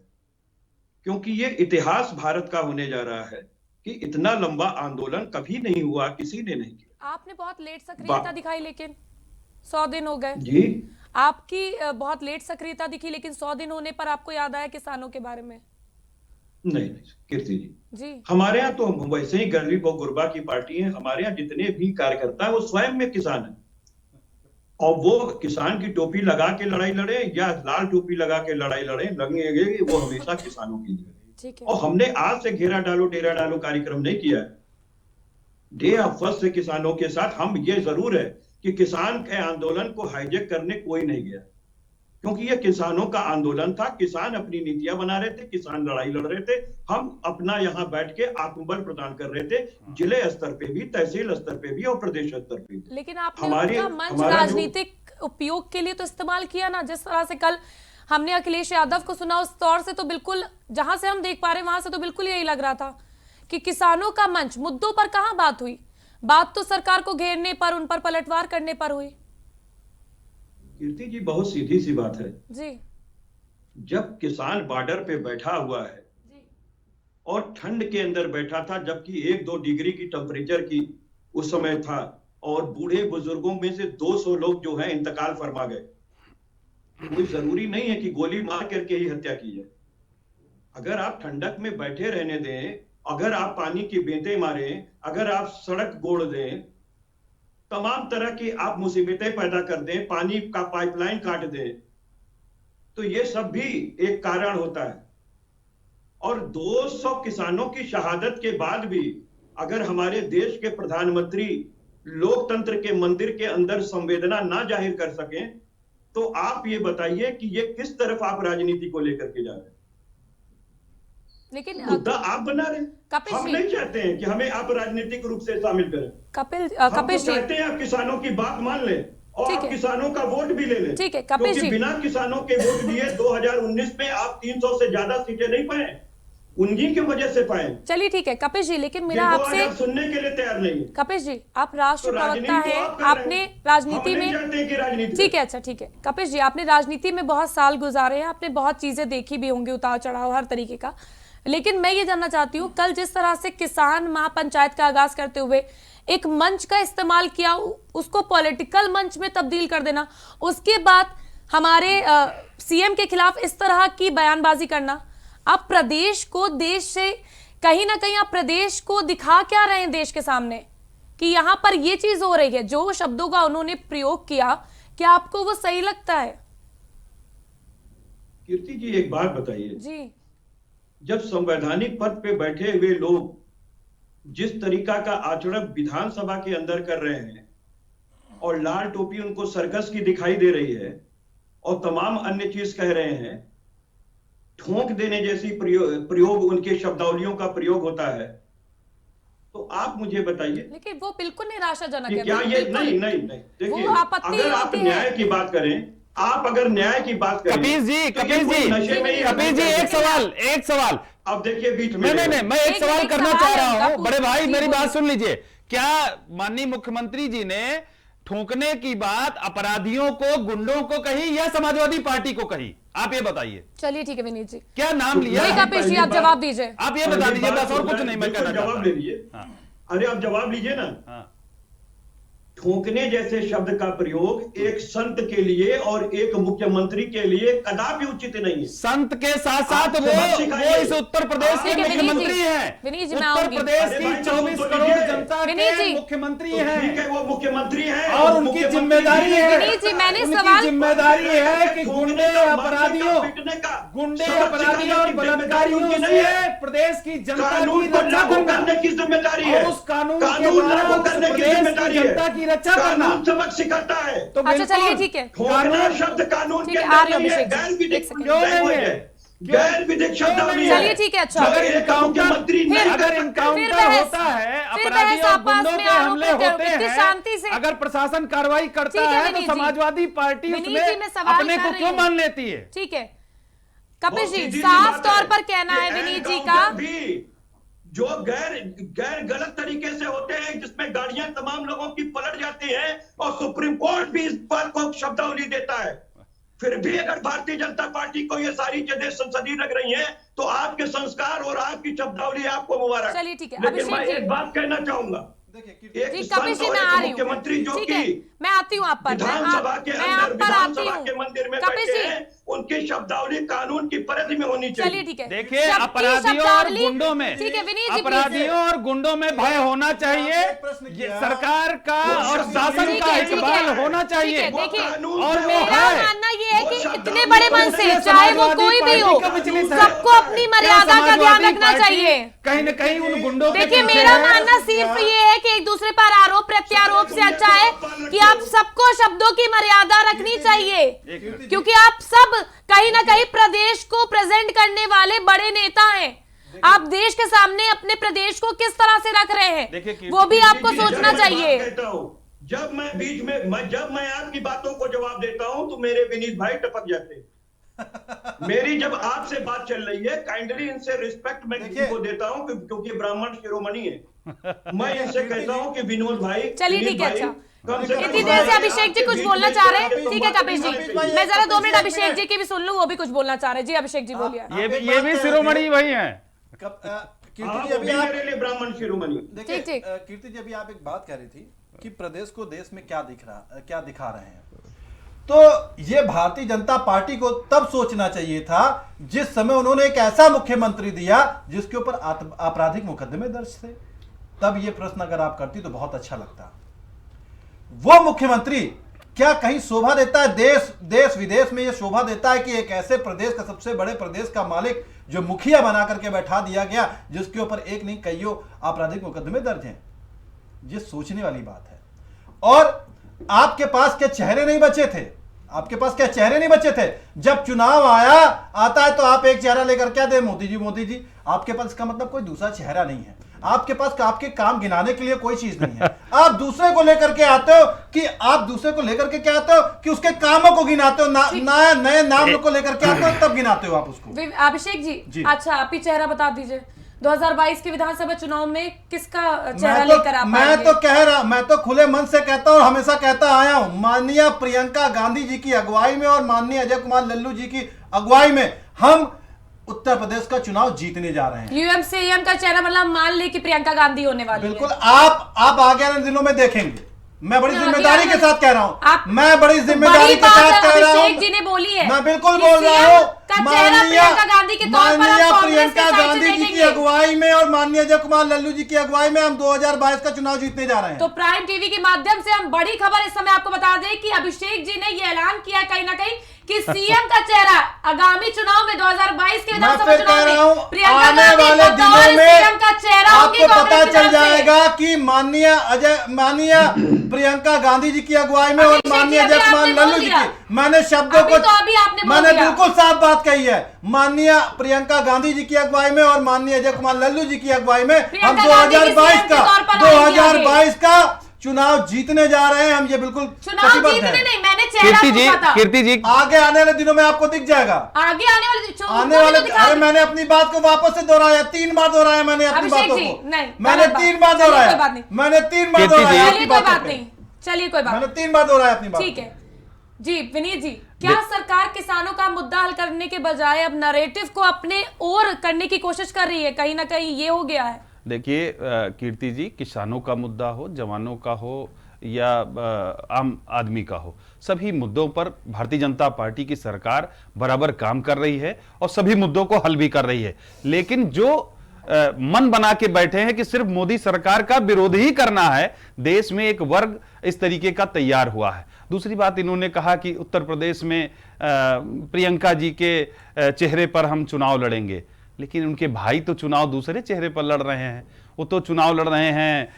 क्योंकि ये इतिहास भारत का होने जा रहा है कि इतना लंबा आंदोलन कभी नहीं हुआ, किसी ने नहीं किया। आपने बहुत लेट सक्रियता दिखाई, लेकिन 100 दिन हो गए जी, आपकी, बहुत लेट सक्रियता दिखी, लेकिन 100 दिन होने पर आपको याद आया किसानों के बारे में? नहीं कीर्ति जी, जी, हमारे यहाँ तो वैसे ही गरीब और गुरबा की पार्टी है। हमारे यहाँ जितने भी कार्यकर्ता है वो स्वयं में किसान है, और वो किसान की टोपी लगा के लड़ाई लड़े या लाल टोपी लगा के लड़ाई लड़े, लगेंगे वो हमेशा किसानों की लिए। ठीक है। और हमने आज से घेरा डालो डेरा डालो कार्यक्रम नहीं किया है। डे ऑफ फर्स्ट से किसानों के साथ हम, ये जरूर है कि किसान के आंदोलन को हाईजैक करने कोई नहीं गया, क्योंकि ये किसानों का आंदोलन था। किसान अपनी नीतियां बना रहे थे, किसान लड़ाई लड़ रहे थे, हम अपना यहाँ बैठ के आत्मबल प्रदान कर रहे थे, जिले स्तर पे भी, तहसील स्तर पे भी और प्रदेश स्तर पे भी। लेकिन आपने हमारे- उनका मंच हमारा जो- राजनीतिक उपयोग के लिए तो इस्तेमाल किया ना, जिस तरह से कल हमने अखिलेश यादव को सुना, उस तौर से तो बिल्कुल, जहां से हम देख पा रहे हैं वहां से तो बिल्कुल यही लग रहा था कि किसानों का मंच, मुद्दों पर कहां बात हुई, बात तो सरकार को घेरने पर, उन पर पलटवार करने पर हुई। कीर्ति जी, बहुत सीधी सी बात है। जी, जब किसान बॉर्डर पे बैठा हुआ है और ठंड के अंदर बैठा था, जबकि 1-2 डिग्री की टेम्परेचर की उस समय था, और बूढ़े बुजुर्गों में से 200 लोग जो है इंतकाल फरमा गए, कोई जरूरी नहीं है कि गोली मार करके ही हत्या की जाए। अगर आप ठंडक में बैठे रहने दें, अगर आप पानी की बेंतें मारें, अगर आप सड़क गोड़ दें, तमाम तरह की आप मुसीबतें पैदा कर दें, पानी का पाइपलाइन काट दें, तो ये सब भी एक कारण होता है। और 200 किसानों की शहादत के बाद भी अगर हमारे देश के प्रधानमंत्री लोकतंत्र के मंदिर के अंदर संवेदना ना जाहिर कर सकें, तो आप ये बताइए कि ये किस तरफ आप राजनीति को लेकर के जा रहे हैं। लेकिन मुद्दा आप बना रहे हैं, कपिल हम जी- नहीं चाहते हैं कि हमें आप राजनीतिक रूप से शामिल करें। हम तो कपिल जी, चाहते हैं आप किसानों की बात मान लें, और ठीक आप है। किसानों का वोट भी ले लें। ठीक है, कपिल क्योंकि जी। बिना किसानों के वोट दिए 2019 में आप 300 से ज्यादा सीटें नहीं पाए, उन्हीं की वजह से पाए। चलिए ठीक है कपिल जी, लेकिन मेरा जिनको आज आपसे आप सुनने के लिए तैयार नहीं है। कपिल जी, आप राष्ट्र तो प्रवक्ता राजनीति तो हैं, आप कर रहे आपने हैं। राजनीति हम नहीं में जानते हैं कि राजनीति ठीक है, अच्छा ठीक है कपिल जी, आपने राजनीति में बहुत साल गुजारे हैं, आपने बहुत चीजें देखी भी होंगी, उतार चढ़ाव हर तरीके का। लेकिन मैं ये जानना चाहती हूँ, कल जिस तरह से किसान महापंचायत का आगाज करते हुए एक मंच का इस्तेमाल किया, उसको पॉलिटिकल मंच में तब्दील कर देना, उसके बाद हमारे सीएम के खिलाफ इस तरह की बयानबाजी करना, आप प्रदेश को देश से कहीं ना कहीं आप प्रदेश को दिखा क्या रहे हैं देश के सामने कि यहां पर ये चीज हो रही है? जो शब्दों का उन्होंने प्रयोग किया, क्या आपको वो सही लगता है? कीर्ति जी एक बात बताइए, जी जब संवैधानिक पद पे बैठे हुए लोग जिस तरीका का आचरण विधानसभा के अंदर कर रहे हैं और लाल टोपी उनको सर्कस की दिखाई दे रही है और तमाम अन्य चीज कह रहे हैं, ठोंक देने जैसी प्रयोग उनके शब्दावलियों का प्रयोग होता है, तो आप मुझे बताइए लेकिन वो बिल्कुल निराशाजनक कि है। क्या ये बिल्कुल। नहीं नहीं नहीं देखिए, वो आपत्ति अगर आप होती है। न्याय की बात करें, आप अगर न्याय की बात करें, कपिल जी, तो ये कपिल कोई जी, नशे में ही कपिल जी, एक सवाल अब देखिए बीच में नहीं, मैं एक एक सवाल मिनट करना सवाल चाह है रहा उनका, हूं। बड़े भाई जी, मेरी बोलिए। बात सुन लीजिए। क्या माननीय मुख्यमंत्री जी ने ठोकने की बात अपराधियों को, गुंडों को कही या समाजवादी पार्टी को कही? आप ये बताइए। चलिए ठीक है विनीत जी, क्या नाम लिया? नहीं, कपिल जी, आप जवाब दीजिए। आप ये बता दीजिए बस, और कुछ नहीं मैं कहना चाहता। जवाब ले लीजिए। हाँ। अरे आप जवाब लीजिए ना। हाँ। ठोकने जैसे शब्द का प्रयोग एक संत के लिए और एक मुख्यमंत्री के लिए कदापि उचित नहीं है। संत के साथ साथ आप वो सबक सिखाइए। इस उत्तर प्रदेश के ठीक है, विनीत मुख्यमंत्री जी, हैं। विनीत जी, मैं उत्तर आऊंगी। प्रदेश अरे की भाई, 24 तो करोड़ लीजिए। जनता विनीत के जी। मुख्यमंत्री तो ठीक हैं। है, वो मुख्यमंत्री हैं और उनकी जिम्मेदारी है, विनीत जी, मैंने उनकी सवाल- जिम्मेदारी है कि ठोकने गुंडे का, अपराधियों, पीटने का, गुंडे सबक अपराधियों सिखाने और की जिम्मेदारी बलात्कारियों उनकी नहीं से है। प्रदेश की जनता की कानून को रक्षा लागू करना करने की जिम्मेदारी है। और उस कानून के कानून द्वारा लागू उस करने की प्रदेश की जिम्मेदारी है। जनता की रक्षा करना। कानून सबक सिखाता है। तो अच्छा बिल्कुल चलिए ठीक है, ठोकना शब्द कानून ठीक के है, आ रही अंदर हूं नहीं है, अभिषेक जी, गैर विधिक एक सेकंड। क्यों नहीं लैंग्वेज है? है, गैर विधिक शब्दावली है। चलिए ठीक है, अच्छा। जो अगर एक इनकाउंटर मुख्यमंत्री नहीं कर अगर सकते। इनकाउंटर बहस- होता है, फिर अपराधी बहस और आपस गुंडों में के आरोप हमले करते हो, होते कितनी हैं, शांति से। अगर प्रशासन कार्रवाई करता ठीक है, है विनीत तो जी। समाजवादी पार्टी विनीत जी, मैं उसमें सवाल अपने कर को रही क्यों हूं। मान लेती है? ठीक है कपिल बहुत जी, सीधी सी साफ बात तौर पर कहना कि है विनीत जी का, एनकाउंटर भी जो गैर गलत तरीके से होते हैं, जिसमें गाड़ियां तमाम लोगों की पलट जाती हैं और सुप्रीम कोर्ट भी इस बात को शब्दावली देता है, फिर भी अगर भारतीय जनता पार्टी को ये सारी चीजें संसदीय लग रही हैं, तो आपके संस्कार और आपकी शब्दावली आपको मुबारक। चलिए ठीक है, लेकिन अभिषेक मैं जी। एक बात कहना चाहूंगा, देखिए एक जी कपिल संत जी, और मैं एक आ रही मुख्यमंत्री हूँ, जो ठीक है, कि मैं आती हूँ आप पर, विधानसभा के मैं अंदर आप पर आती विधानसभा हूँ के मंदिर में कपिल बैठे जी। हैं, उनकी शब्दावली कानून की परिधि में होनी चाहिए। चलिए ठीक है, देखिए सबकी अपराधियों और शब्दावली- गुंडों में, ठीक है विनीत जी, अपराधियों और गुंडों में भय होना चाहिए। आपने एक प्रश्न ये किया। सरकार का वो और शब्द शासन ठीक का है, ठीक इकबाल है, होना ठीक चाहिए। है, वो देखिए, कानून और से वो मेरा है। मानना ये है वो कि शब्दावली इतने बड़े मन से, इसलिए चाहे वो समाजवादी कोई भी हो, पार्टी का विचलित है। सबको अपनी मर्यादा का ध्यान रखना चाहिए। कहीं न कहीं उन गुंडों के देखिए पीछे मेरा है। मानना सिर्फ ये है कि एक दूसरे पर आरोप प्रत्यारोप से अच्छा है कि आप सबको शब्दों की मर्यादा रखनी चाहिए, क्योंकि आप सब कहीं ना कहीं प्रदेश को प्रेजेंट करने वाले बड़े नेता हैं। आप देश के सामने अपने प्रदेश को किस तरह से रख रहे देखिए, हैं वो भी आपको जी, सोचना जब मैं चाहिए। बात कहता हूं, जब मैं बीच में जब मैं आपकी बातों को जवाब देता हूं तो मेरे विनीत भाई टपक जाते हैं। मेरी जब आपसे बात चल रही है, काइंडली इनसे रिस्पेक्ट मैं देखिए- इनको देता हूं क्योंकि ब्राह्मण शिरोमणि है। मैं इनसे कहता हूं कि विनोद भाई, चलिए विनीत ठीक है, भाई, अच्छा। कम से कम इतनी देर से अभिषेक जी कुछ बोलना चाह रहे हैं, ठीक है कपिल जी, भाई, मैं जरा 2 मिनट एक अभिषेक जी की भी सुन लूं, वो भी कुछ बोलना चाह रहे हैं। जी अभिषेक जी बोलिए। आप ये एक भी बात कह शिरोमणि रहे थे। वही हैं। कीर्ति हाँ, जी वो अभी भी आप मेरे लिए ब्राह्मण शिरोमणि। देखिए ठीक, ठीक। कीर्ति जी अभी आप एक बात कह रही थी कि प्रदेश को देश में क्या दिखा रहे हैं, तो ये भारतीय जनता पार्टी को तब सोचना चाहिए था जिस समय उन्होंने एक ऐसा मुख्यमंत्री दिया जिसके ऊपर आपराधिक मुकदमे दर्ज थे। तब ये प्रश्न अगर आप करती तो बहुत अच्छा लगता। वो मुख्यमंत्री क्या कहीं शोभा देता है? देश विदेश में ये शोभा देता है कि एक ऐसे प्रदेश का, सबसे बड़े प्रदेश का मालिक जो मुखिया बना करके बैठा दिया गया, जिसके ऊपर एक नहीं कईयों आपराधिक मुकदमे दर्ज हैं। ये सोचने वाली बात है। और आपके पास क्या चेहरे नहीं बचे थे? आपके पास क्या चेहरे नहीं बचे थे? जब चुनाव आता है तो आप एक चेहरा लेकर क्या दे, मोदी जी मोदी जी। आपके पास इसका मतलब कोई दूसरा चेहरा नहीं है। आपके पास आपके काम गिनाने के लिए कोई चीज नहीं है। आप दूसरे को लेकर के आते हो कि आप दूसरे को लेकर के क्या आते हो कि उसके कामों को गिनाते हो, नए नाम को लेकर के आते हो, तब गिनाते हो आप उसको। अभिषेक जी अच्छा आप ही चेहरा बता दीजिए, 2022 के विधानसभा चुनाव में किसका चेहरा लेकर आप आएंगे? मैं तो खुले मन से कहता हूँ और हमेशा कहता आया हूँ, माननीय प्रियंका गांधी जी की अगुवाई में और माननीय अजय कुमार लल्लू जी की अगुवाई में हम उत्तर प्रदेश का चुनाव जीतने जा रहे हैं। यूएमसीएम का चेहरा मतलब मान ले कि प्रियंका गांधी होने वाली है। बिल्कुल, आप आगे आने दिनों में देखेंगे। मैं बड़ी जिम्मेदारी के साथ कह रहा हूँ, मैं बड़ी जिम्मेदारी के साथ कह रहा हूँ। जी ने बोली है, मैं बिल्कुल बोल रहा हूँ, माननीय प्रियंका गांधी जी की अगुवाई में और माननीय अजय कुमार लल्लू जी की अगुवाई में हम 2022 का चुनाव जीतने जा रहे हैं। तो प्राइम टीवी के माध्यम से हम बड़ी खबर इस समय आपको बता दें कि अभिषेक जी ने ये ऐलान किया कहीं ना कहीं कि सीएम का चेहरा आगामी चुनाव में 2022 के विधानसभा चुनाव में प्रियंका आने वाले दिनों में का चेहरा आपको पता चल जाएगा कि माननीय प्रियंका गांधी जी की अगुवाई में और माननीय अजय कुमार लल्लू जी की, मैंने शब्दों को मैंने बिल्कुल साफ बात कही है, माननीय प्रियंका गांधी जी की अगुवाई में और माननीय अजय कुमार लल्लू जी की अगुवाई में हम 2022 का चुनाव जीतने जा रहे हैं। हम ये बिल्कुल चुनाव जीतने नहीं, मैंने कीर्ति जी आगे आने वाले दिनों में आपको दिख जाएगा। आगे आने वाले अरे मैंने अपनी बात को वापस से दोहराया, 3 बार दोहराया मैंने अपनी बातों को, मैंने 3 बार दोहराया, मैंने 3 बार दोहराया अपनी बात नहीं। चलिए कोई बात, मैंने 3 बार दोहराया अपनी बात। ठीक है जी। विनीत जी, क्या सरकार किसानों का मुद्दा हल करने के बजाय अब नैरेटिव को अपने ओर करने की कोशिश कर रही है? कहीं ना कहीं ये हो गया है। देखिए कीर्ति जी, किसानों का मुद्दा हो, जवानों का हो या आम आदमी का हो, सभी मुद्दों पर भारतीय जनता पार्टी की सरकार बराबर काम कर रही है और सभी मुद्दों को हल भी कर रही है। लेकिन जो मन बना के बैठे हैं कि सिर्फ मोदी सरकार का विरोध ही करना है, देश में एक वर्ग इस तरीके का तैयार हुआ है। दूसरी बात, इन्होंने कहा कि उत्तर प्रदेश में प्रियंका जी के चेहरे पर हम चुनाव लड़ेंगे, लेकिन उनके भाई तो चुनाव दूसरे चेहरे पर लड़ रहे हैं। वो तो चुनाव लड़ रहे हैं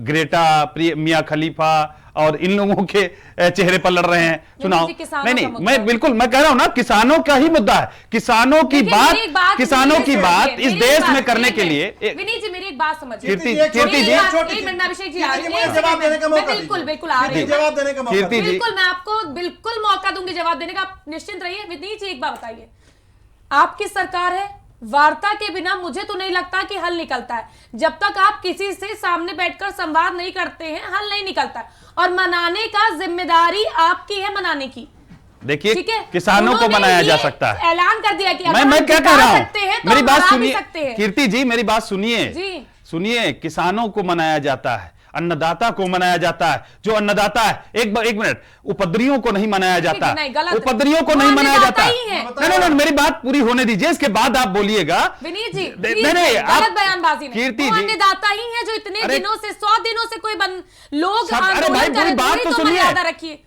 ग्रेटा, मियां खलीफा और इन लोगों के चेहरे पर लड़ रहे हैं चुनाव। नहीं, मैं बिल्कुल मैं कह रहा हूं ना, किसानों का ही मुद्दा है। किसानों की बात इस देश में करने के लिए। विनीत जी, मेरी एक बात समझिए। कीर्ति जी, अभिषेक जी जवाब देने का मौका, बिल्कुल आ रही है, जवाब देने का मौका। बिल्कुल मैं आपको बिल्कुल मौका दूंगी जवाब देने का, निश्चिंत रहिए। विनीत जी एक बात बताइए, आपकी सरकार है, वार्ता के बिना मुझे तो नहीं लगता कि हल निकलता है। जब तक आप किसी से सामने बैठकर संवाद नहीं करते हैं, हल नहीं निकलता है। और मनाने का जिम्मेदारी आपकी है, मनाने की। देखिए, किसानों को मनाया जा सकता है, ऐलान कर दिया कि मैं क्या कह रहा हूं, तो मेरी बात सुनिए कीर्ति जी, मेरी बात सुनिए जी। सुनिए, किसानों को मनाया जाता है, अन्नदाता को मनाया जाता है। जो अन्नदाता है, एक मिनट, उपद्रवियों को नहीं मनाया जाता, उपद्रवियों को नहीं मनाया जाता। नहीं, मेरी बात पूरी होने दीजिए, इसके बाद आप बोलिएगा। विनीत जी, नहीं, गलत बयानबाजी नहीं। कीर्ति जी, अन्नदाता ही है जो इतने दिनों से, 100 दिनों से कोई लोग अरे भाई, पूरी बात तो सुनिए,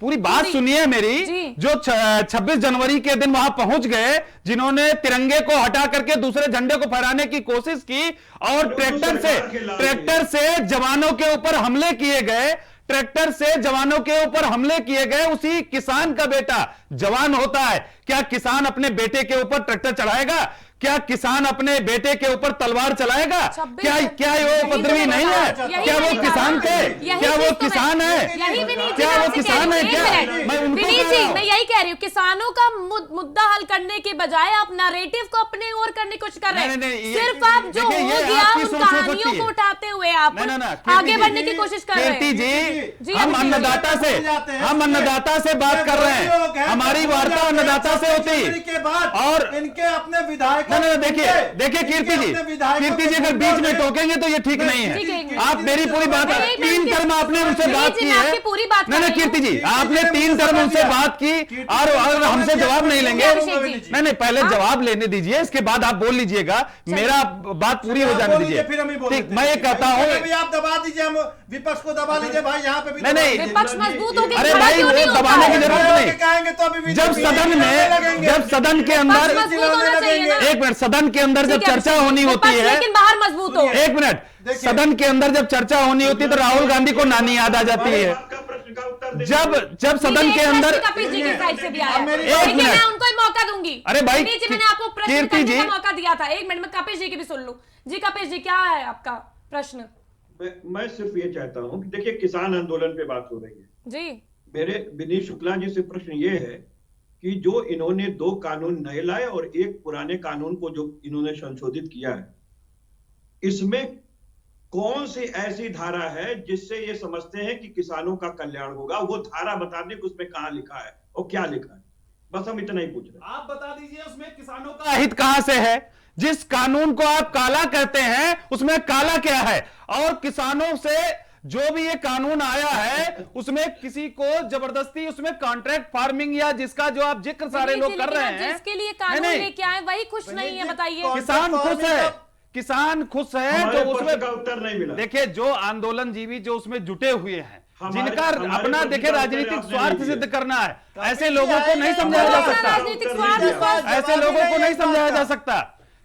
पूरी बात सुनिए मेरी। जो 26 जनवरी के दिन वहां पहुंच गए, जिन्होंने तिरंगे को हटा करके दूसरे झंडे को फहराने की कोशिश की और ट्रैक्टर से जवानों के ऊपर हमले किए गए, ट्रैक्टर से जवानों के ऊपर हमले किए गए, उसी किसान का बेटा जवान होता है। क्या किसान अपने बेटे के ऊपर ट्रैक्टर चढ़ाएगा? क्या किसान अपने बेटे के ऊपर तलवार चलाएगा? क्या वो उपद्रवी नहीं है? क्या वो किसान थे? क्या वो किसान है? क्या वो किसान है? क्या मैं यही कह रही हूँ, किसानों का मुद्दा हल करने के बजाय आप नैरेटिव को अपने ओर करने की कोशिश कर रहे हैं। सिर्फ आप जो हो गया उन कहानियों को उठाते हुए आप आगे बढ़ने की कोशिश कर रहे हैं। कीर्ति जी, हम अन्नदाता से बात कर रहे हैं, हमारी वार्ता अन्नदाता से होती और इनके अपने विधायक। देखिए कीर्ति जी, अगर बीच में टोकेंगे तो ये ठीक नहीं है। आप मेरी पूरी बात, 3 टर्म आपने उनसे बात की है। नहीं कीर्ति जी, आपने 3 टर्म उनसे बात की और अगर हमसे जवाब नहीं लेंगे, नहीं पहले जवाब लेने दीजिए, इसके बाद आप बोल लीजिएगा। मेरा बात पूरी हो जाने दीजिए। ठीक, मैं ये कहता हूँ, आप दबा दीजिए, हम विपक्ष को दबा लीजिए भाई, यहाँ पे भी नहीं, विपक्ष मजबूत हो गया। अरे भाई, वो दबाने की जरूरत नहीं। जब सदन के अंदर, एक मिनट, सदन के अंदर जब चर्चा होनी होती है, लेकिन बाहर मजबूत हो। एक मिनट, सदन के अंदर जब चर्चा होनी होती है तो राहुल गांधी को नानी याद आ जाती है। जब सदन के अंदर, कपिल जी की साइड से भी आया, लेकिन मैं उनको ही मौका दूंगी। अरे भाई, मैंने आपको प्रश्न करने का मौका दिया था। 1 मिनट में कपिल जी की भी सुन लूं। जी कपिल जी, क्या है आपका प्रश्न। मैं सिर्फ ये चाहता हूं कि देखिए, किसान आंदोलन पे बात हो रही है जी, मेरे विनीत शुक्ला जी से प्रश्न ये है कि जो इन्होंने 2 कानून नए लाए और एक पुराने कानून को जो इन्होंने संशोधित किया है, इसमें कौन सी ऐसी धारा है जिससे ये समझते हैं कि किसानों का कल्याण होगा? वो धारा बता दें कि उसमें कहां लिखा है और क्या लिखा है, बस हम इतना ही पूछ रहे हैं। आप बता दीजिए उसमें किसानों का हित कहां से है? जिस कानून को आप काला कहते हैं उसमें काला क्या है? और किसानों से जो भी ये कानून आया है उसमें किसी को जबरदस्ती उसमें कॉन्ट्रैक्ट फार्मिंग या जिसका जो आप जिक्र सारे विनीत लोग जी, कर लेकिन रहे आप हैं, जिसके लिए कानून नहीं, लेके आए वही खुश नहीं है, बताइए। किसान खुश है, किसान खुश है हमारे जो प्रश्न उसमें का उत्तर नहीं मिला। देखिए जो आंदोलन जीवी जो उसमें जुटे हुए हैं, जिनका हमारे अपना प्रश्न देखिए का उत्तर राजनीतिक आपने स्वार्थ नहीं दिया। सिद्ध करना है, ऐसे लोगों को नहीं समझाया जा सकता, राजनीतिक स्वार्थ ऐसे लोगों को नहीं समझाया जा सकता।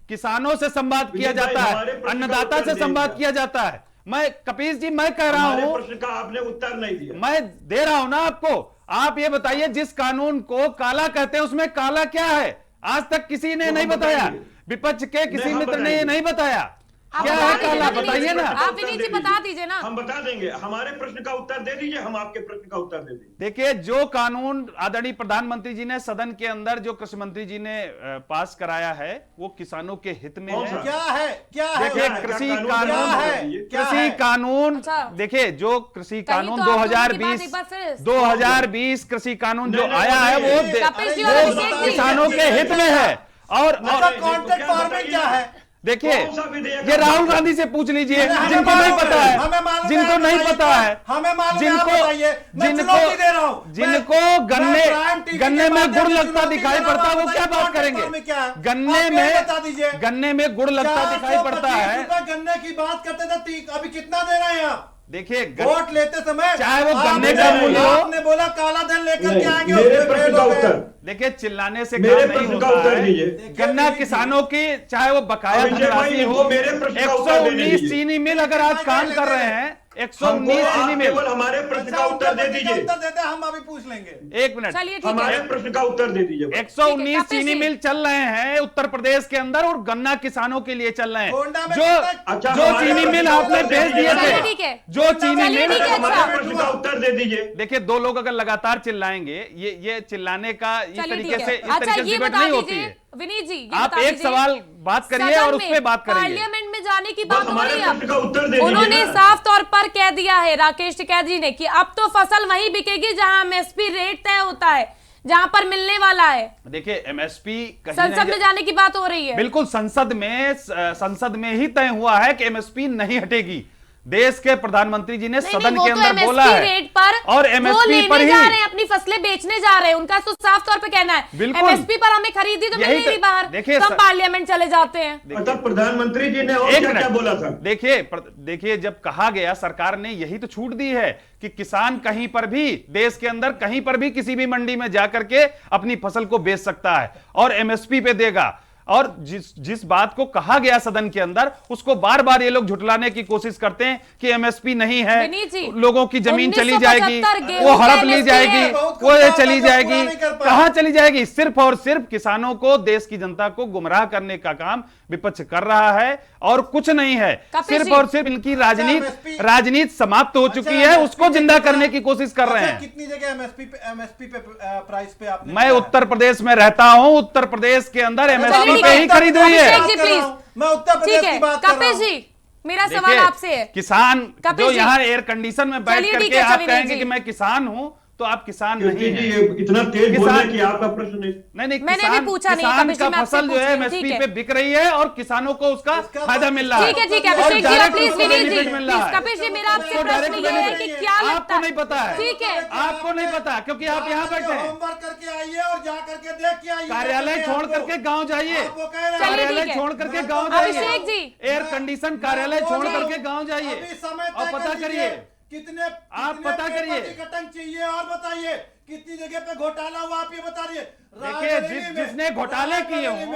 किसानों से संवाद किया विनीत भाई, जाता हमारे है, प्रश्न का अन्नदाता उत्तर से दे संवाद दिया। किया जाता है। मैं कपीस जी मैं कह रहा हमारे हूं, प्रश्न का आपने उत्तर नहीं दिया। मैं दे रहा हूं ना आपको। आप ये बताइए जिस कानून को काला कहते हैं उसमें काला क्या है? आज तक किसी ने वो नहीं हम बताया, बताएंगे। विपक्ष के किसी नहीं, हम मित्र ने ये बताएंगे। नहीं बताया। आप क्या बता है दीजिए काला? ना, विनीत बताइए जी, ना। आप विनीत जी बता दीजिए ना। हम बता देंगे, हमारे प्रश्न का उत्तर दे दीजिए, हम आपके प्रश्न का उत्तर दे देंगे। देखिए जो कानून आदरणीय प्रधानमंत्री जी ने सदन के अंदर जो कृषि मंत्री जी ने पास कराया है वो किसानों के हित में कौन है। सा? क्या है? क्या है? देखिए क्या कृषि कानून कानून क्या है? क्या कृषि है? कानून अच्छा। देखिए जो कृषि कहीं कानून तो आप दोनों की बात 2020 एक बार फिर- 2020 कृषि कानून जो नहीं, आया है नहीं, वो नहीं, कपिल जी वो और अभिषेक जी। किसानों के हित में है। और अच्छा, कॉन्ट्रैक्ट फार्मिंग क्या है? देखिए कौन सा विधेयक ये आप राहुल बताइए? गांधी से पूछ लीजिए हमें जिनको नहीं मालूम पता है, है, हमें मालूम है, जिनको आप नहीं बताइए, पता है, हमें मालूम है, आप जिनको बताइए। मैं चुनौती दे रहा हूं। जिनको मैं गन्ने प्राइम टीवी गन्ने के में माध्यम गुड़ से लगता चुनौती दिखाई दे रहा हूं, पड़ता है वो आप क्या बताइए, बात करेंगे? कॉन्ट्रैक्ट फार्मिंग क्या है? गन्ने आप में ये बता दीजिए। गन्ने में गुड़ लगता दिखाई पड़ता है। गन्ने की बात करते थे, अभी कितना दे रहे हैं आप? देखिए वोट लेते समय चाहे वो आपने गन्ने का मूल्य हो, आपने बोला काला धन लेकर के आएंगे, मेरे उसमें प्रश्न फेल का हो गए। उत्तर देखिए चिल्लाने से मेरे काम नहीं प्रश्न का होता उत्तर है। दीजिए। गन्ना किसानों की चाहे वो बकाया अभिषेक भाई, धनराशि हो, इनको मेरे प्रश्न का उत्तर देने 119 दीजिए। चीनी मिल अगर आज काम कर रहे हैं, हमको 119 आप चीनी मिल। केवल हमारे प्रश्न का उत्तर दे दीजिए। उत्तर देते हम अभी पूछ लेंगे। एक मिनट, चलिए ठीक हमारे है। प्रश्न का उत्तर दे दीजिए। 119 कपिल चीनी जी। मिल चल रहे हैं उत्तर प्रदेश के अंदर और गन्ना किसानों के लिए चल रहे हैं। होंडा में जो अच्छा, जो हमारे चीनी प्रश्न मिल का आपने उत्तर भेज दिए दीजिए। थे, ठीक है। जो चीनी चलिए मिल ठीक है, हमारे अच्छा। प्रश्न का उत्तर दे दीजिए। देखिए दो लोग अगर लगातार चिल्लाएंगे ये चिल्लाने का इस चलिए तरीके ठीक से है। इस अच्छा तरीके से ये डिबेट बता नहीं होती दीजिए है। विनीत जी, ये आप बता एक दीजिए, सवाल बात करिए सदन और उस में, पे बात करेंगे। पार्लियामेंट में जाने की बस बात हो हमारे रही है प्रश्न का उत्तर दे दीजिए उन्होंने ना। साफ तौर पर कह दिया है राकेश टिकैत जी ने कि अब तो फसल वहीं बिकेगी जहां एमएसपी रेट तय होता है, जहां पर मिलने वाला है। देखिए एमएसपी संसद में जाने की बात हो रही है। बिल्कुल संसद में ही तय हुआ है कि एमएसपी नहीं हटेगी। देश के प्रधानमंत्री जी ने नहीं, सदन वो के तो अंदर बोला MSP है रेट पर और वो एमएसपी लेने पर ही जा रहे हैं, अपनी फसलें बेचने जा रहे हैं, उनका तो साफ तौर पे कहना है बिल्कुल। एमएसपी पर हमें खरीदी तो मिल यही नहीं तो- रही बाहर, देखिए तो हम पार्लियामेंट चले जाते हैं। मतलब प्रधानमंत्री जी ने और एक क्या क्या मिनट बोला था? देखिए जब कहा गया सरकार ने यही तो छूट दी है कि किसान कहीं पर भी देश के अंदर कहीं पर भी किसी भी मंडी में जाकर के अपनी फसल को बेच सकता है और एमएसपी पे देगा। और जिस बात को कहा गया सदन के अंदर उसको बार बार ये लोग झुटलाने की कोशिश करते हैं कि एमएसपी नहीं है, विनीत जी, लोगों की जमीन चली जाएगी, 1975 गेहूं वो के हड़प ली MSP जाएगी, है। वो ये चली जाएगी, कहां चली जाएगी? सिर्फ और सिर्फ किसानों को, देश की जनता को गुमराह करने का काम विपक्ष कर रहा है और कुछ नहीं है। कपिल सिर्फ जी। और सिर्फ इनकी राजनीति समाप्त हो चुकी है, MSP उसको जिंदा करने की कोशिश कर रहे हैं। कितनी जगह एमएसपी पे प्राइस पे आपने मैं उत्तर प्रदेश में रहता हूं, उत्तर प्रदेश के अंदर एमएसपी ठीक पे है। ही खरीद हुई है। अभिषेक जी, प्लीज। मैं उत्तर ठीक प्रदेश है की बात कर रहा कपिल हूं। जी, मेरा सवाल देखिए, आपसे है। किसान कपिल जो जी। यहाँ एयर कंडीशन में बैठ चलिए ठीक करके है, आप चलिए कहेंगे जी। कि मैं किसान हूं तो आप किसान कीर्ति नहीं जी, हैं। ये इतना तेज बोल रहे हैं किसान- कि आपका प्रश्न नहीं। नहीं मैंने भी पूछा नहीं, किसान कपिल जी, का मैं आपसे फसल जो पूछ है रही हूँ, एमएसपी ठीक पे है। बिक रही है और किसानों को उसका इसका फायदा मिल रहा है। ठीक है ठीक है और अभिषेक जी, direct प्लीज उसको विनीत जी, benefit मिल रहा प्लीज है। कपिल जी, मेरा आपसे उसको प्रश्न direct ये है benefit। कि क्या लगता आपको नहीं पता है, ठीक है आपको नहीं पता क्योंकि आप यहाँ बैठे हैं। होमवर्क करके आइए और जा करके देख के आइए। कार्यालय छोड़ करके गांव जाइए, आप वो कह रहे हैं। चलिए, कार्यालय ठीक है। छोड़ करके मैं गांव तो- जाइए, अभिषेक जी। एयर कंडीशन कार्यालय छोड़ करके गांव जाइए अभी समय और तय पता कर करिए। लीजिए। कितने आप कितने पता पेपर करिए। की कटिंग चाहिए और बताइए कितनी जगह पे घोटाला हुआ, आप ये बताइए। देखिए, जिसने घोटाले किए हों।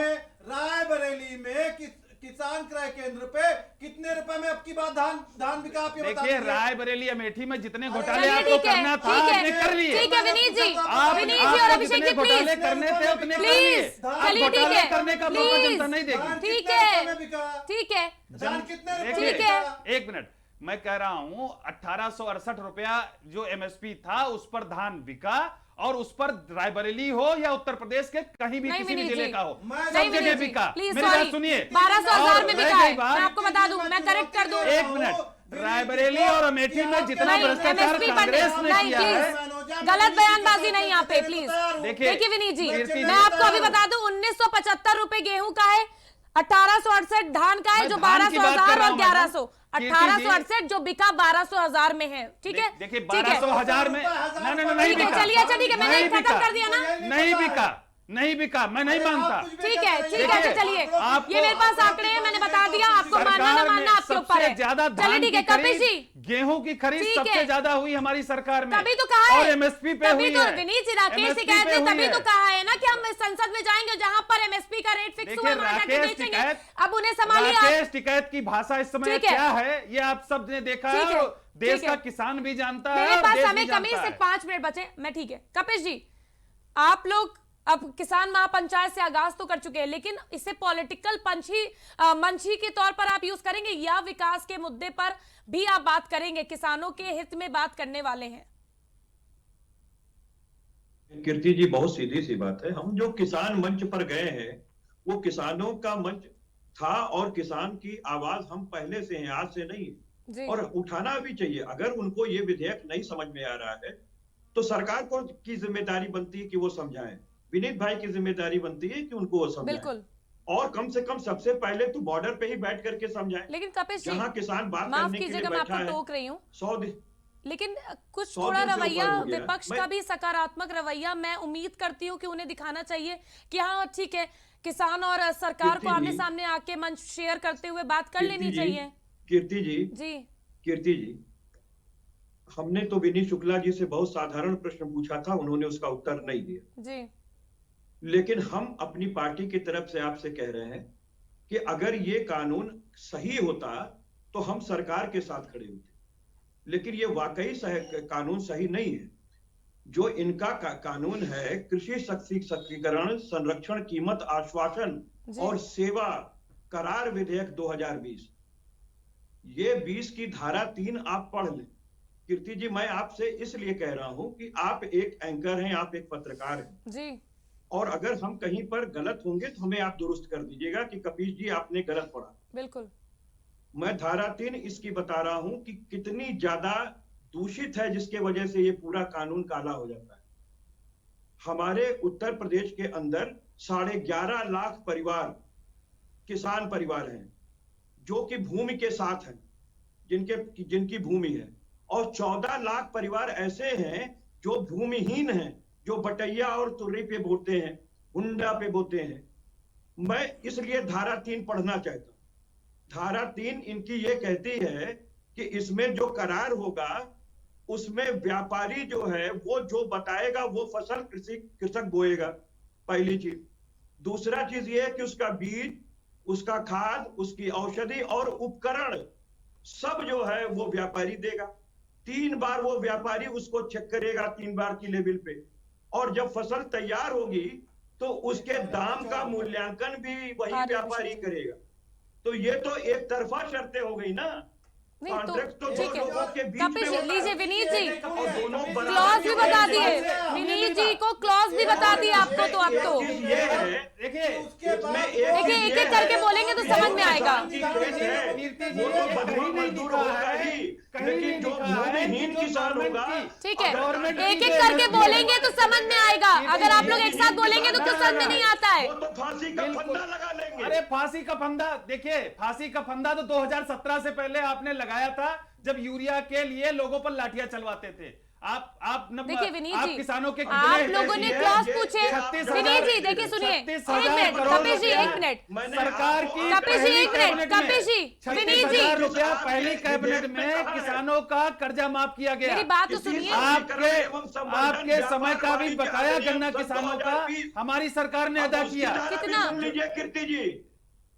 रायबरेली में किसान क्रय केंद्र पे कितने रुपए में अब की बात धान बिका? आप ये बता देखिए, दीजिए। रायबरेली अमेठी में जितने घोटाले चलिए, आपको ठीक है, करना था ठीक है, आपने कर लिए। ठीक है विनीत जी, आप विनीत जी और अभिषेक जितने जी घोटाले प्लीज करने थे उतने कर लिए। प्लीज, अब चलिए ठीक घोटाले है, करने का मौका प्लीज, जनता नहीं देगी। धान ठीक कितने है, रुपए में बिका? ठीक है, धान कितने रुपए में देखिए, ठीक है। बिका? एक मिनट, मैं कह रहा हूं 1868 रुपया जो एमएसपी था उस पर धान बिका, और उस पर रायबरेली हो या उत्तर प्रदेश के कहीं भी नहीं किसी भी विनीत जिले जी, का हो, नहीं सब विनीत जगह जी, बिका। प्लीज मेरी सॉरी, बात सुनिए, 1200 में और बिका रह है, गई बात- मैं आपको बता दूं, मैं करेक्ट कर दूं। एक मिनट, रायबरेली और अमेठी में जितना नहीं, भ्रष्टाचार MSP पर कांग्रेस ने नहीं, किया है, प्लीज, गलत बयानबाजी नहीं यहाँ पे, प्लीज। देखिए विनीत जी, कीर्ति मैं आपको अभी बता दूं, 1975 रुपए गेहूं का है, 1868 धान का है मैं जो धान की 1200 बात कर हजार रहा और हूं, 1100, कीर्ति जी। 1868 जो बिका 1200 हजार में है, ठीक है? देखिए, ठीक है, 1200,000 में नहीं ठीक है, बिका। चलिए, अच्छा ठीक है, मैंने नहीं खत्म बिका। कर दिया ना। नहीं बिका, मैं नहीं मानता। ठीक है, ठीक है, देखिए, अच्छा चलिए, आपको- ये मेरे पास आंकड़े हैं, मैंने बता दिया, आपको मानना ना सरकार मानना में आपके ऊपर है। सबसे ज्यादा चलिए धान ठीक की है, कपिल जी, खरीद, गेहूं की खरीद ठीक सबसे है। ज्यादा हुई हमारी सरकार में, तभी तो कहा है, और एमएसपी पे तभी हुई तो है। विनीत जी, राकेश जी MSP कहते पे हैं, हुई तभी है। तो कहा है ना कि हम संसद में जाएंगे जहां पर एमएसपी का रेट फिक्स हुआ है, देखिए, वहां जाके राकेश बेचेंगे। टिकैत- अब उन्हें संभालिए आप। राकेश टिकैत की भाषा इस समय ठीक है। क्या है ये आप सब ने देखा ठीक है, है, और देश ठीक है। का किसान भी जानता है, मेरे और पास देश समय भी कमी, जानता सिर्फ है। 5 मिनट बचे, मैं ठीक है। कपिल जी, आप लोग अब किसान महापंचायत से आगाज तो कर चुके हैं, लेकिन इसे पॉलिटिकल मंच ही के तौर पर आप यूज करेंगे या विकास के मुद्दे पर भी आप बात करेंगे? किसानों के हित में बात करने वाले हैं। कीर्ति जी, बहुत सीधी सी बात है। हम जो किसान मंच पर गए हैं वो किसानों का मंच था, और किसान की आवाज हम पहले से हैं, आज से नहीं है, जी, और उठाना भी चाहिए। अगर उनको ये विधेयक नहीं समझ में आ रहा है तो सरकार को की जिम्मेदारी बनती है कि वो समझाएं, विनीत भाई की जिम्मेदारी बनती है कि उनको वो समझाएं, बिल्कुल। और कम से कम सबसे पहले तो बॉर्डर पे ही बैठ करके समझाएं। लेकिन कपिल जी, जहां किसान बात माफ करने के लिए कीजिएगा, मैं बैठा आपको है, टोक रही हूँ, 100 दिन लेकिन कुछ 100 थोड़ा दिन से रवैया ऊपर हो गया। विपक्ष मैं- का भी सकारात्मक रवैया मैं उम्मीद करती हूँ कि उन्हें दिखाना चाहिए कि हाँ ठीक है, किसान और सरकार को कीर्ति आमने जी, सामने आके मंच शेयर करते हुए बात कर कीर्ति लेनी जी, चाहिए। कीर्ति जी, जी, कीर्ति जी, हमने तो विनीत शुक्ला जी से बहुत साधारण प्रश्न पूछा था, उन्होंने उसका उत्तर नहीं दिया। जी, लेकिन हम अपनी पार्टी की तरफ से आपसे कह रहे हैं कि अगर ये कानून सही होता तो हम सरकार के साथ खड़े होते, लेकिन ये वाकई कानून सही नहीं है। जो इनका कानून है, कृषि सशक्तिकरण, संरक्षण, कीमत आश्वासन जी। और सेवा करार विधेयक 2020, ये 20 की धारा 3 आप पढ़ लें। कीर्ति जी, मैं आपसे इसलिए कह रहा हूं कि आप एक एंकर हैं, आप एक पत्रकार हैं, जी, और अगर हम कहीं पर गलत होंगे तो हमें आप दुरुस्त कर दीजिएगा कि कपिल जी आपने गलत पढ़ा। बिल्कुल। मैं धारा 3 इसकी बता रहा हूं कि कितनी ज्यादा दूषित है, जिसके वजह से ये पूरा कानून काला हो जाता है। हमारे उत्तर प्रदेश के अंदर 11.5 लाख परिवार किसान परिवार हैं जो कि भूमि के साथ हैं, जिनकी भूमि है, और 14 लाख परिवार ऐसे हैं जो भूमिहीन हैं, जो बटैया और तुर्री पे बोते हैं, हुंडा पे बोते हैं। मैं इसलिए धारा 3 पढ़ना चाहता हूं। धारा 3 इनकी ये कहती है कि इसमें जो करार होगा उसमें व्यापारी जो है वो जो बताएगा वो फसल कृषक बोएगा, पहली चीज। दूसरा चीज ये है कि उसका बीज, उसका खाद, उसकी औषधि और उपकरण सब जो है वो व्यापारी देगा। 3 बार वो व्यापारी उसको चेक करेगा, 3 बार की लेवल पे, और जब फसल तैयार होगी तो उसके दाम का मूल्यांकन भी वही व्यापारी करेगा। तो ये तो एक तरफा शर्तें हो गई ना, नहीं तो कॉन्ट्रैक्ट तो ठीक दो लोगों के है, बीच कपिल में जी होता लीजिए, है। विनीत जी और दोनों क्लॉज भी बता दिए, विनीत जी को क्लॉज भी बता दिए आपको, तो अब तो ये है, देखिए, इसमें देखिए, एक एक करके बोलेंगे तो समझ में आएगा। वो तो बदवा मजदूर होगा ही, लेकिन जो भूमिहीन किसान होगा, ठीक है, एक एक करके बोलेंगे तो समझ में आएगा, अगर आप लोग एक साथ बोलेंगे तो कुछ समझ में नहीं आता है। वो तो फांसी का फंदा लगा लेंगे। अरे फांसी का फंदा, देखिए फांसी का फंदा तो 2017 से पहले आपने लगाया था, जब यूरिया के लिए लोगों पर लाठियां चलवाते थे। आप देखिए विनीत जी, किसानों के आप लोगों ने क्लॉज पूछे। 36,000 विनीत जी देखिए, सुनिए, एक 36,000 मिनट, करोड़ कपिल जी, एक मिनट, सरकार की कपिल जी, एक मिनट, कपिल जी, विनीत जी, 36,000 रुपया पहली कैबिनेट में किसानों का कर्जा माफ किया गया। मेरी बात तो सुनिए। आपके समय का भी बकाया गन्ना किसानों का हमारी सरकार ने अदा किया। कितना? लीजिए कीर्ति जी,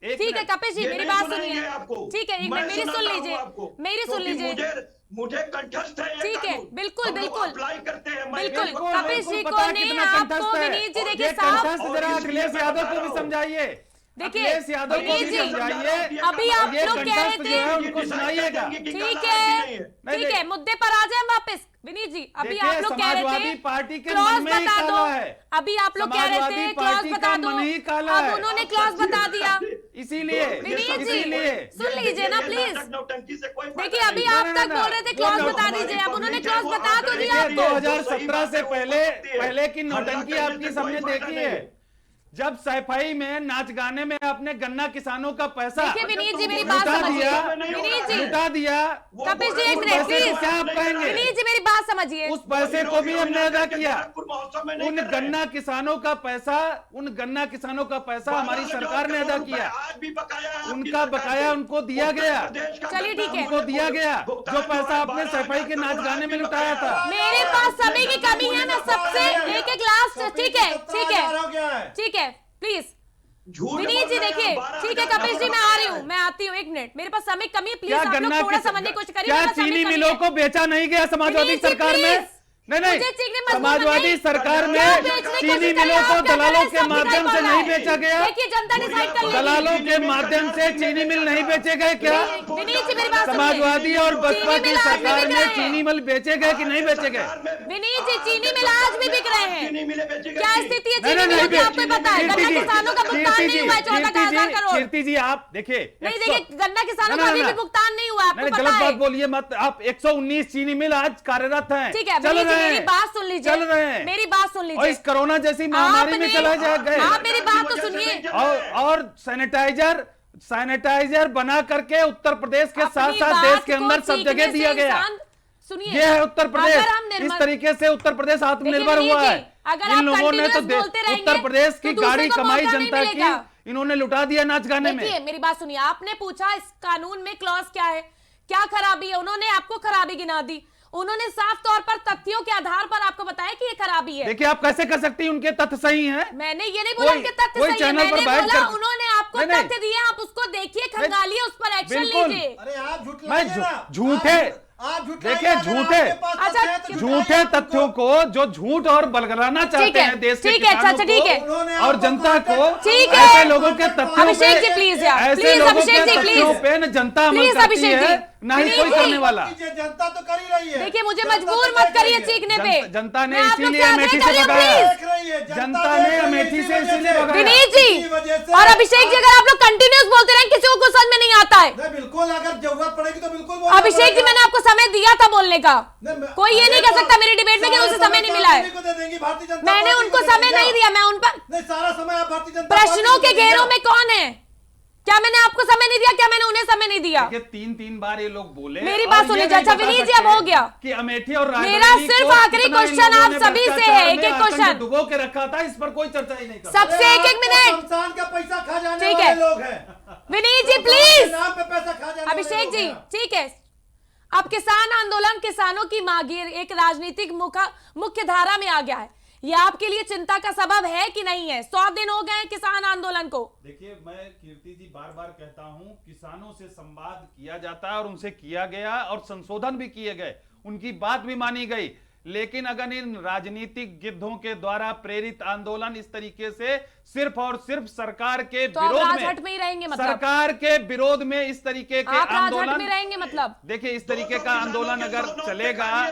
ठीक है कपिल जी, ये मेरी नहीं बात सुनाएंगे सुनिए। आपको। ठीक है, एक मैं मिनट मेरी सुन सुनाता हूं लीजिए, आपको, मेरी सुन क्योंकि लीजिए। मुझे कंठस्थ है ये ठीक है, कानून। बिल्कुल, हम लोग बिल्कुल। अप्लाई करते हैं। मैं बिल्कुल, बिल्कुल कपिल जी बिल्कुल को पता ने कितना आपको कंठस्थ है। विनीत जी और देखिए ये साहब, कंठस्थ जरा और अखिलेश इसलिए यादव मैं को भी बता रहा समझाइए। देखिए, अखिलेश यादव को विनीत भी जी, समझाइए। अभी आप ये लोग कह रहे कंठस्थ जो है थे, उनको सुनाइएगा। ठीक है, ठीक है, मुद्दे पर आ जाए वापस। विनीत जी, अभी देखिए, आप लोग कह रहे समाजवादी थे पार्टी के क्लॉज मन में ही बता दो। काला है। अभी आप लोग कह रहे थे समाजवादी क्लॉज पार्टी बता का दो, मन ही काला अब है। उन्होंने क्लॉज बता दिया। इसीलिए विनीत जी, इसीलिए सुन लीजिए ना प्लीज। नौटंकी से कोई देखिए अभी आप तक बोल रहे थे क्लॉज बता दीजिए, अब उन्होंने क्लॉज बता तो दिया आपको। 2017 से पहले की नौटंकी आपकी सबने देखी है। जब सफाई में नाच गाने में आपने गन्ना किसानों का पैसा देखिए विनीत जी, मेरी बात लुटा समझिए। दिया, विनीत जी, लुटा दिया। कपिल जी एक उस मिनट पैसे को प्लीज। क्या आप कहेंगे? विनीत जी मेरी बात समझिए। उस पैसे को भी हमने अदा किया। उन गन्ना गन्ना किसानों का पैसा हमारी सरकार ने अदा किया। आज भी बकाया है, उनका बकाया उनको दिया गया। चलिए ठीक है। उनको दिया गया जो पैसा आपने सफाई के नाच गाने में लुटाया था। मेरे पास समय की कमी है, मैं सबसे एक एक लास्ट। ठीक है, ठीक है, ठीक है, प्लीज विनीत जी देखिए। ठीक है कपिल जी, मैं आ रही हूँ, मैं आती हूँ, एक मिनट, मेरे पास समय कमी है, प्लीज क्या आप लोग गन्ना थोड़ा समझने की कोशिश करिए। क्या मेरे पास समय चीनी कमी मिलों है। को बेचा नहीं गया समाजवादी विनीत जी, सरकार में? प्लीज। नहीं मुझे चीनी मत समाजवादी बोलना, सरकार क्या में बेचने की चीनी कोशिश कर रहे मिलों हैं? को आप क्या दलालों कर के रहे हैं? माध्यम सब से दिखाई नहीं पड़ रहा बेचा है। गया। देखिए जनता डिसाइड कर लेगी। दलालों के माध्यम से चीनी मिल नहीं बेचे गए क्या? विनीत जी मेरी बात सुनिए। समाजवादी और बसपा की चीनी मिल आज भी सरकार बिक में रहे हैं। चीनी मिल बेचे गए कि नहीं बेचे गए? विनीत जी चीनी मिल आज भी बिक रहे हैं। क्या स्थिति है नहीं, चीनी नहीं, मिलों की नहीं, आपको पता है? कीर्ति गन्ना जी, किसानों का भुगतान कीर्ति नहीं जी, हुआ है 14,000 करोड़। कीर्ति जी आप देखिए नहीं देखिए, गन्ना किसानों ना, का ना, अभी ना। भी भुगतान नहीं हुआ, आपको नहीं पता गलत है। बात बोलिए मत। आप 119 चीनी मिल आज कार्यरत हैं। ठीक है चल विनीत जी, रहे मेरी हैं, बात सुन लीजिए। चल रहे हैं। मेरी बात सुन और लीजिए। इस कोरोना जैसी महामारी में चला गए आप मेरी बात तो सुनिए। और सैनिटाइजर बना करके उत्तर प्रदेश के साथ अपनी साथ बात देश के को अंदर सब सीखने जगह से दिया गया। इंसान- सुनिए, ये है उत्तर प्रदेश। अगर हम इस निर्मल- तरीके से उत्तर प्रदेश आत्मनिर्भर देखिए हुआ विनीत है। जी, अगर इन आप लोगों ने तो continuous बोलते रहेंगे, उत्तर प्रदेश की तो दूसरे गाड़ी को कमाई मौका नहीं जनता मिलेगा। की इन्होंने लुटा दिया नाच गाने में। देखिए मेरी बात सुनिए, आपने पूछा इस कानून में क्लॉज क्या है, क्या खराबी है, उन्होंने आपको खराबी गिना दी। उन्होंने साफ तौर पर तथ्यों के आधार पर आपको बताया कि ये खराबी है। देखिए आप कैसे कर सकती हैं उनके तथ्य सही हैं? मैंने ये नहीं बोला कोई- उनके तथ्य कोई सही है, चैनल पर मैंने बैठ बोला कर- उन्होंने आपको नहीं, नहीं। तथ्य दिए, आप उसको देखिए, खंगालिए, उस पर एक्शन बिल्कुल। लीजिए। अरे आप झूठ मैं लाइए ना। झूठे आप झूठ देखिए, लाइए, अगर झूठे- आपके पास अच्छा, तथ्य है तो झूठे दिखाइए तथ्यों को जो झूठ और बलगलाना ठीक चाहते है, हैं देश के ठीक है, अच्छा, किसानों ठीक है। को उन्होंने और आपको जनता को, ठीक है। ऐसे लोगों के तथ्यों अभिषेक पे जी प्लीज यार, ऐसे प्लीज लोगों अभिषेक के जी तथ्यों प्लीज पे न जनता अमल प्लीज करती अभिषेक है, जी, ना ही विनीत कोई जी। करने वाला। जनता तो कर ही रही है। देखिए मुझे जनता मजबूर तो मत देख करिए रही है। चीखने पे। जनता ने मैं आप लोग इसीलिए से अमेठी आग्रह से कर रही हूँ, भगाया। प्लीज। देख रही है, जनता देख ने रही है, अमेठी से इसी इसीलिए वजह भगाया। विनीत इसी जी वजह से और अभिषेक जी, अगर आप लोग कंटिन्यूस बोलते रहें, किसी को कुछ समझ में नहीं आता है। नहीं, बिल्कुल अगर जरूरत पड़ेगी तो बिल्कुल बोलना अभिषेक जी पड़ेगा। मैंने आपको समय दिया था बोलने का, नहीं, कोई ये नहीं कह सकता मेरी डिबेट में कि उसे समय नहीं मिला है। को दे देंगी भारतीय जनता मैंने पार्टी उनको को दे समय देंगे। नहीं दिया, मैं उन पर नहीं, सारा समय आप भारतीय जनता प्रश्नों पार्टी के को दे घेरों देंगे। में कौन है? क्या मैंने आपको समय नहीं दिया? क्या मैंने उन्हें समय नहीं दिया? देखिए 3-3 बार ये लोग बोले। मेरी और बात ये सुनिए, नहीं अच्छा बता विनीत जी सकते अब हो गया। कि अमेठी और रायबरेली मेरा को सिर्फ आखिरी कितना इन क्वेश्चन लोगों आप ने सभी से भ्रष्टाचार है, एक में एक आतंक क्वेश्चन। डुबो के रखा था, इस पर कोई चर्चा ही नहीं कर सबसे अरे एक-एक आपको मिनट। शमशान का पैसा खा जाने ठीक वाले है। लोग हैं। विनीत जी शमशान के प्लीज। नाम पे पैसा खा जाने वाले अभिषेक लोग जी हैं। ठीक है, अब किसान आंदोलन किसानों की मांगे एक राजनीतिक मुख्य धारा में आ गया है। ये आपके लिए चिंता का सबब है कि नहीं है? 100 दिन हो गए किसान आंदोलन को। देखिए मैं कीर्ति जी बार बार कहता हूं, किसानों से संवाद किया जाता है और उनसे किया गया और संशोधन भी किए गए, उनकी बात भी मानी गई। लेकिन अगर इन राजनीतिक गिद्धों के द्वारा प्रेरित आंदोलन इस तरीके से सिर्फ और सिर्फ सरकार के तो आप विरोध राजहट में ही रहेंगे मतलब? सरकार के विरोध में इस तरीके के आप राजहट आंदोलन में रहेंगे मतलब? देखिए इस तरीके का आंदोलन अगर चलेगा,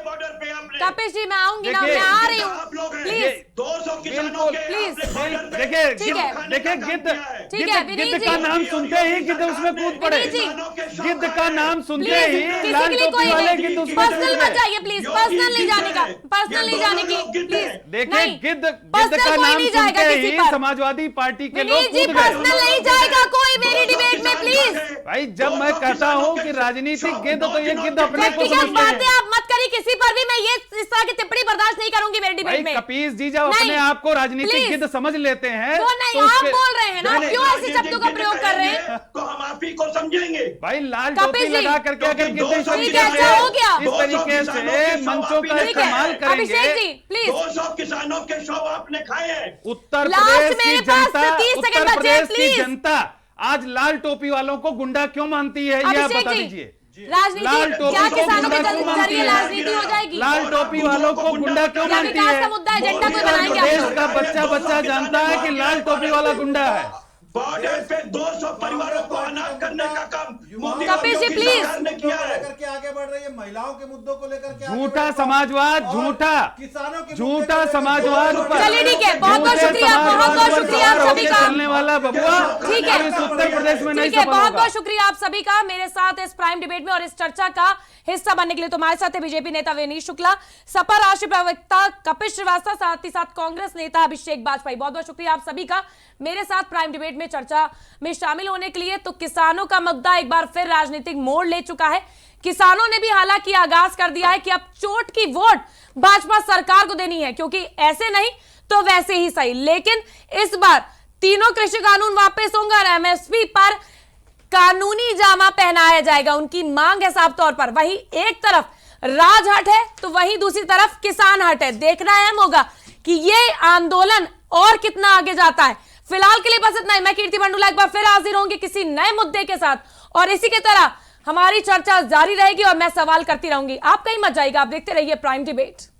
कपिल जी मैं आऊंगी ना, देखिए, मैं आ रही हूँ प्लीज। 200 किसानों बिल्कुल, के प्लीज। आपने border पे देखिए ठीक है। देखिए गिद्ध ठीक है, विनीत गिद्ध जी। का नाम सुनते ही गिद्ध उसमें कूद पड़े। विनीत जी। गिद्ध का नाम सुनते प्लीज ही किसी लाल के लिए टोपी कोई वाले गिद्ध उसमें कूद पर्सनल मत गए। जाइए प्लीज, पर्सनल नहीं जाने का, पर्सनल नहीं जाने की प्लीज। देखिए नहीं, गिद्ध पर्सनल का कोई नाम नहीं जाएगा सुनते किसी ही पर। समाजवादी पार्टी के लोग विनीत जी कूद गए। पर्सनल नहीं जाएगा कोई मेरी डिबेट में प्लीज। भाई जब मैं कहता हूं कि राजनीतिक गिद्ध तो ये गिद्ध अपने को व्यक्तिगत समझते बातें हैं। आप मत करिए किसी पर भी, मैं ये इस तरह की टिप्पणी बर्दाश्त नहीं करूंगी मेरी भाई डिबेट में। कपीस जी जब नहीं, अपने आप को राजनीतिक प्लीज। गिद्ध समझ लेते हैं वो नहीं, तो आप उसके- बोल रहे हैं ना, नहीं, क्यों ऐसे शब्दों का प्रयोग कर रहे हैं? तो हम आप ही को समझेंगे। भाई लाल कपिल टोपी जी, लगा करके अगर गिद्ध इस ठीक है, तरीके अच्छा से हो गया। इस तरीके से मंचों का ठीक है, इस्तेमाल अभिषेक करेंगे, जी प्लीज। 200 किसानों के शव आपने खाए हैं। उत्तर लास्ट प्रदेश की मेरे पास जनता 30 सेकंड उत्तर बचे, प्रदेश की प्लीज। जनता आज लाल टोपी वालों को गुंडा क्यों मानती है, ये आप अभिषेक बता जी, दीजिए। राजनीति क्या किसानों के जरिए है? राजनीति हो जाएगी? लाल टोपी वालों को गुंडा क्यों क्या मानती विकास है? का मुद्दा एजेंडा कोई बनाएंगे आप देश लोग? का बच्चा बच्चा जानता है कि लाल टोपी वाला गुंडा है। बॉर्डर पे 200 परिवारों को अनाथ करने का काम मोदी कपिल जी, की प्लीज। सरकार ने किया है। लेकर के आगे बढ़ रही है, महिलाओं के मुद्दों को लेकर के आगे झूठा बढ़ रही है। समाजवाद, और झूठा किसानों के झूठा मुद्दे को लेकर समाजवाद के- पर चलिए ठीक है, बहुत बहुत झूठे शुक्रिया, बहुत बहुत समाजवाद पर शुक्रिया आप सवार सभी होके का। चलने वाला बबुआ ठीक है। अब इस उत्तर प्रदेश में नहीं ठीक है, सफल बहुत होगा। बहुत शुक्रिया आप सभी का मेरे साथ इस प्राइम डिबेट में और इस चर्चा का हिस्सा बनने के लिए। तो हमारे साथ है बीजेपी नेता विनीश शुक्ला, सपा राष्ट्रीय प्रवक्ता कपिल श्रीवास्तव, साथ ही साथ कांग्रेस नेता अभिषेक बाजपेयी। बहुत बहुत शुक्रिया आप सभी का मेरे साथ प्राइम डिबेट में चर्चा में शामिल होने के लिए। तो किसानों का मुद्दा एक बार फिर राजनीतिक मोड़ ले चुका है। किसानों ने भी हालांकि आगाज कर दिया है कि अब चोट की वोट भाजपा सरकार को देनी है, क्योंकि ऐसे नहीं तो वैसे ही सही। लेकिन इस बार तीनों कृषि कानून वापस होंगे और एमएसपी पर कानूनी जामा पहनाया जाएगा, उनकी मांग है साफ तौर पर। वहीं एक तरफ राजहट है तो वहीं दूसरी तरफ किसान हट है। देखना अहम होगा कि ये आंदोलन और कितना आगे जाता है। फिलहाल के लिए बस इतना ही। मैं कीर्ति बंडूला एक बार फिर हाजिर होंगी किसी नए मुद्दे के साथ, और इसी की तरह हमारी चर्चा जारी रहेगी और मैं सवाल करती रहूंगी। आप कहीं मत जाइएगा, आप देखते रहिए प्राइम डिबेट।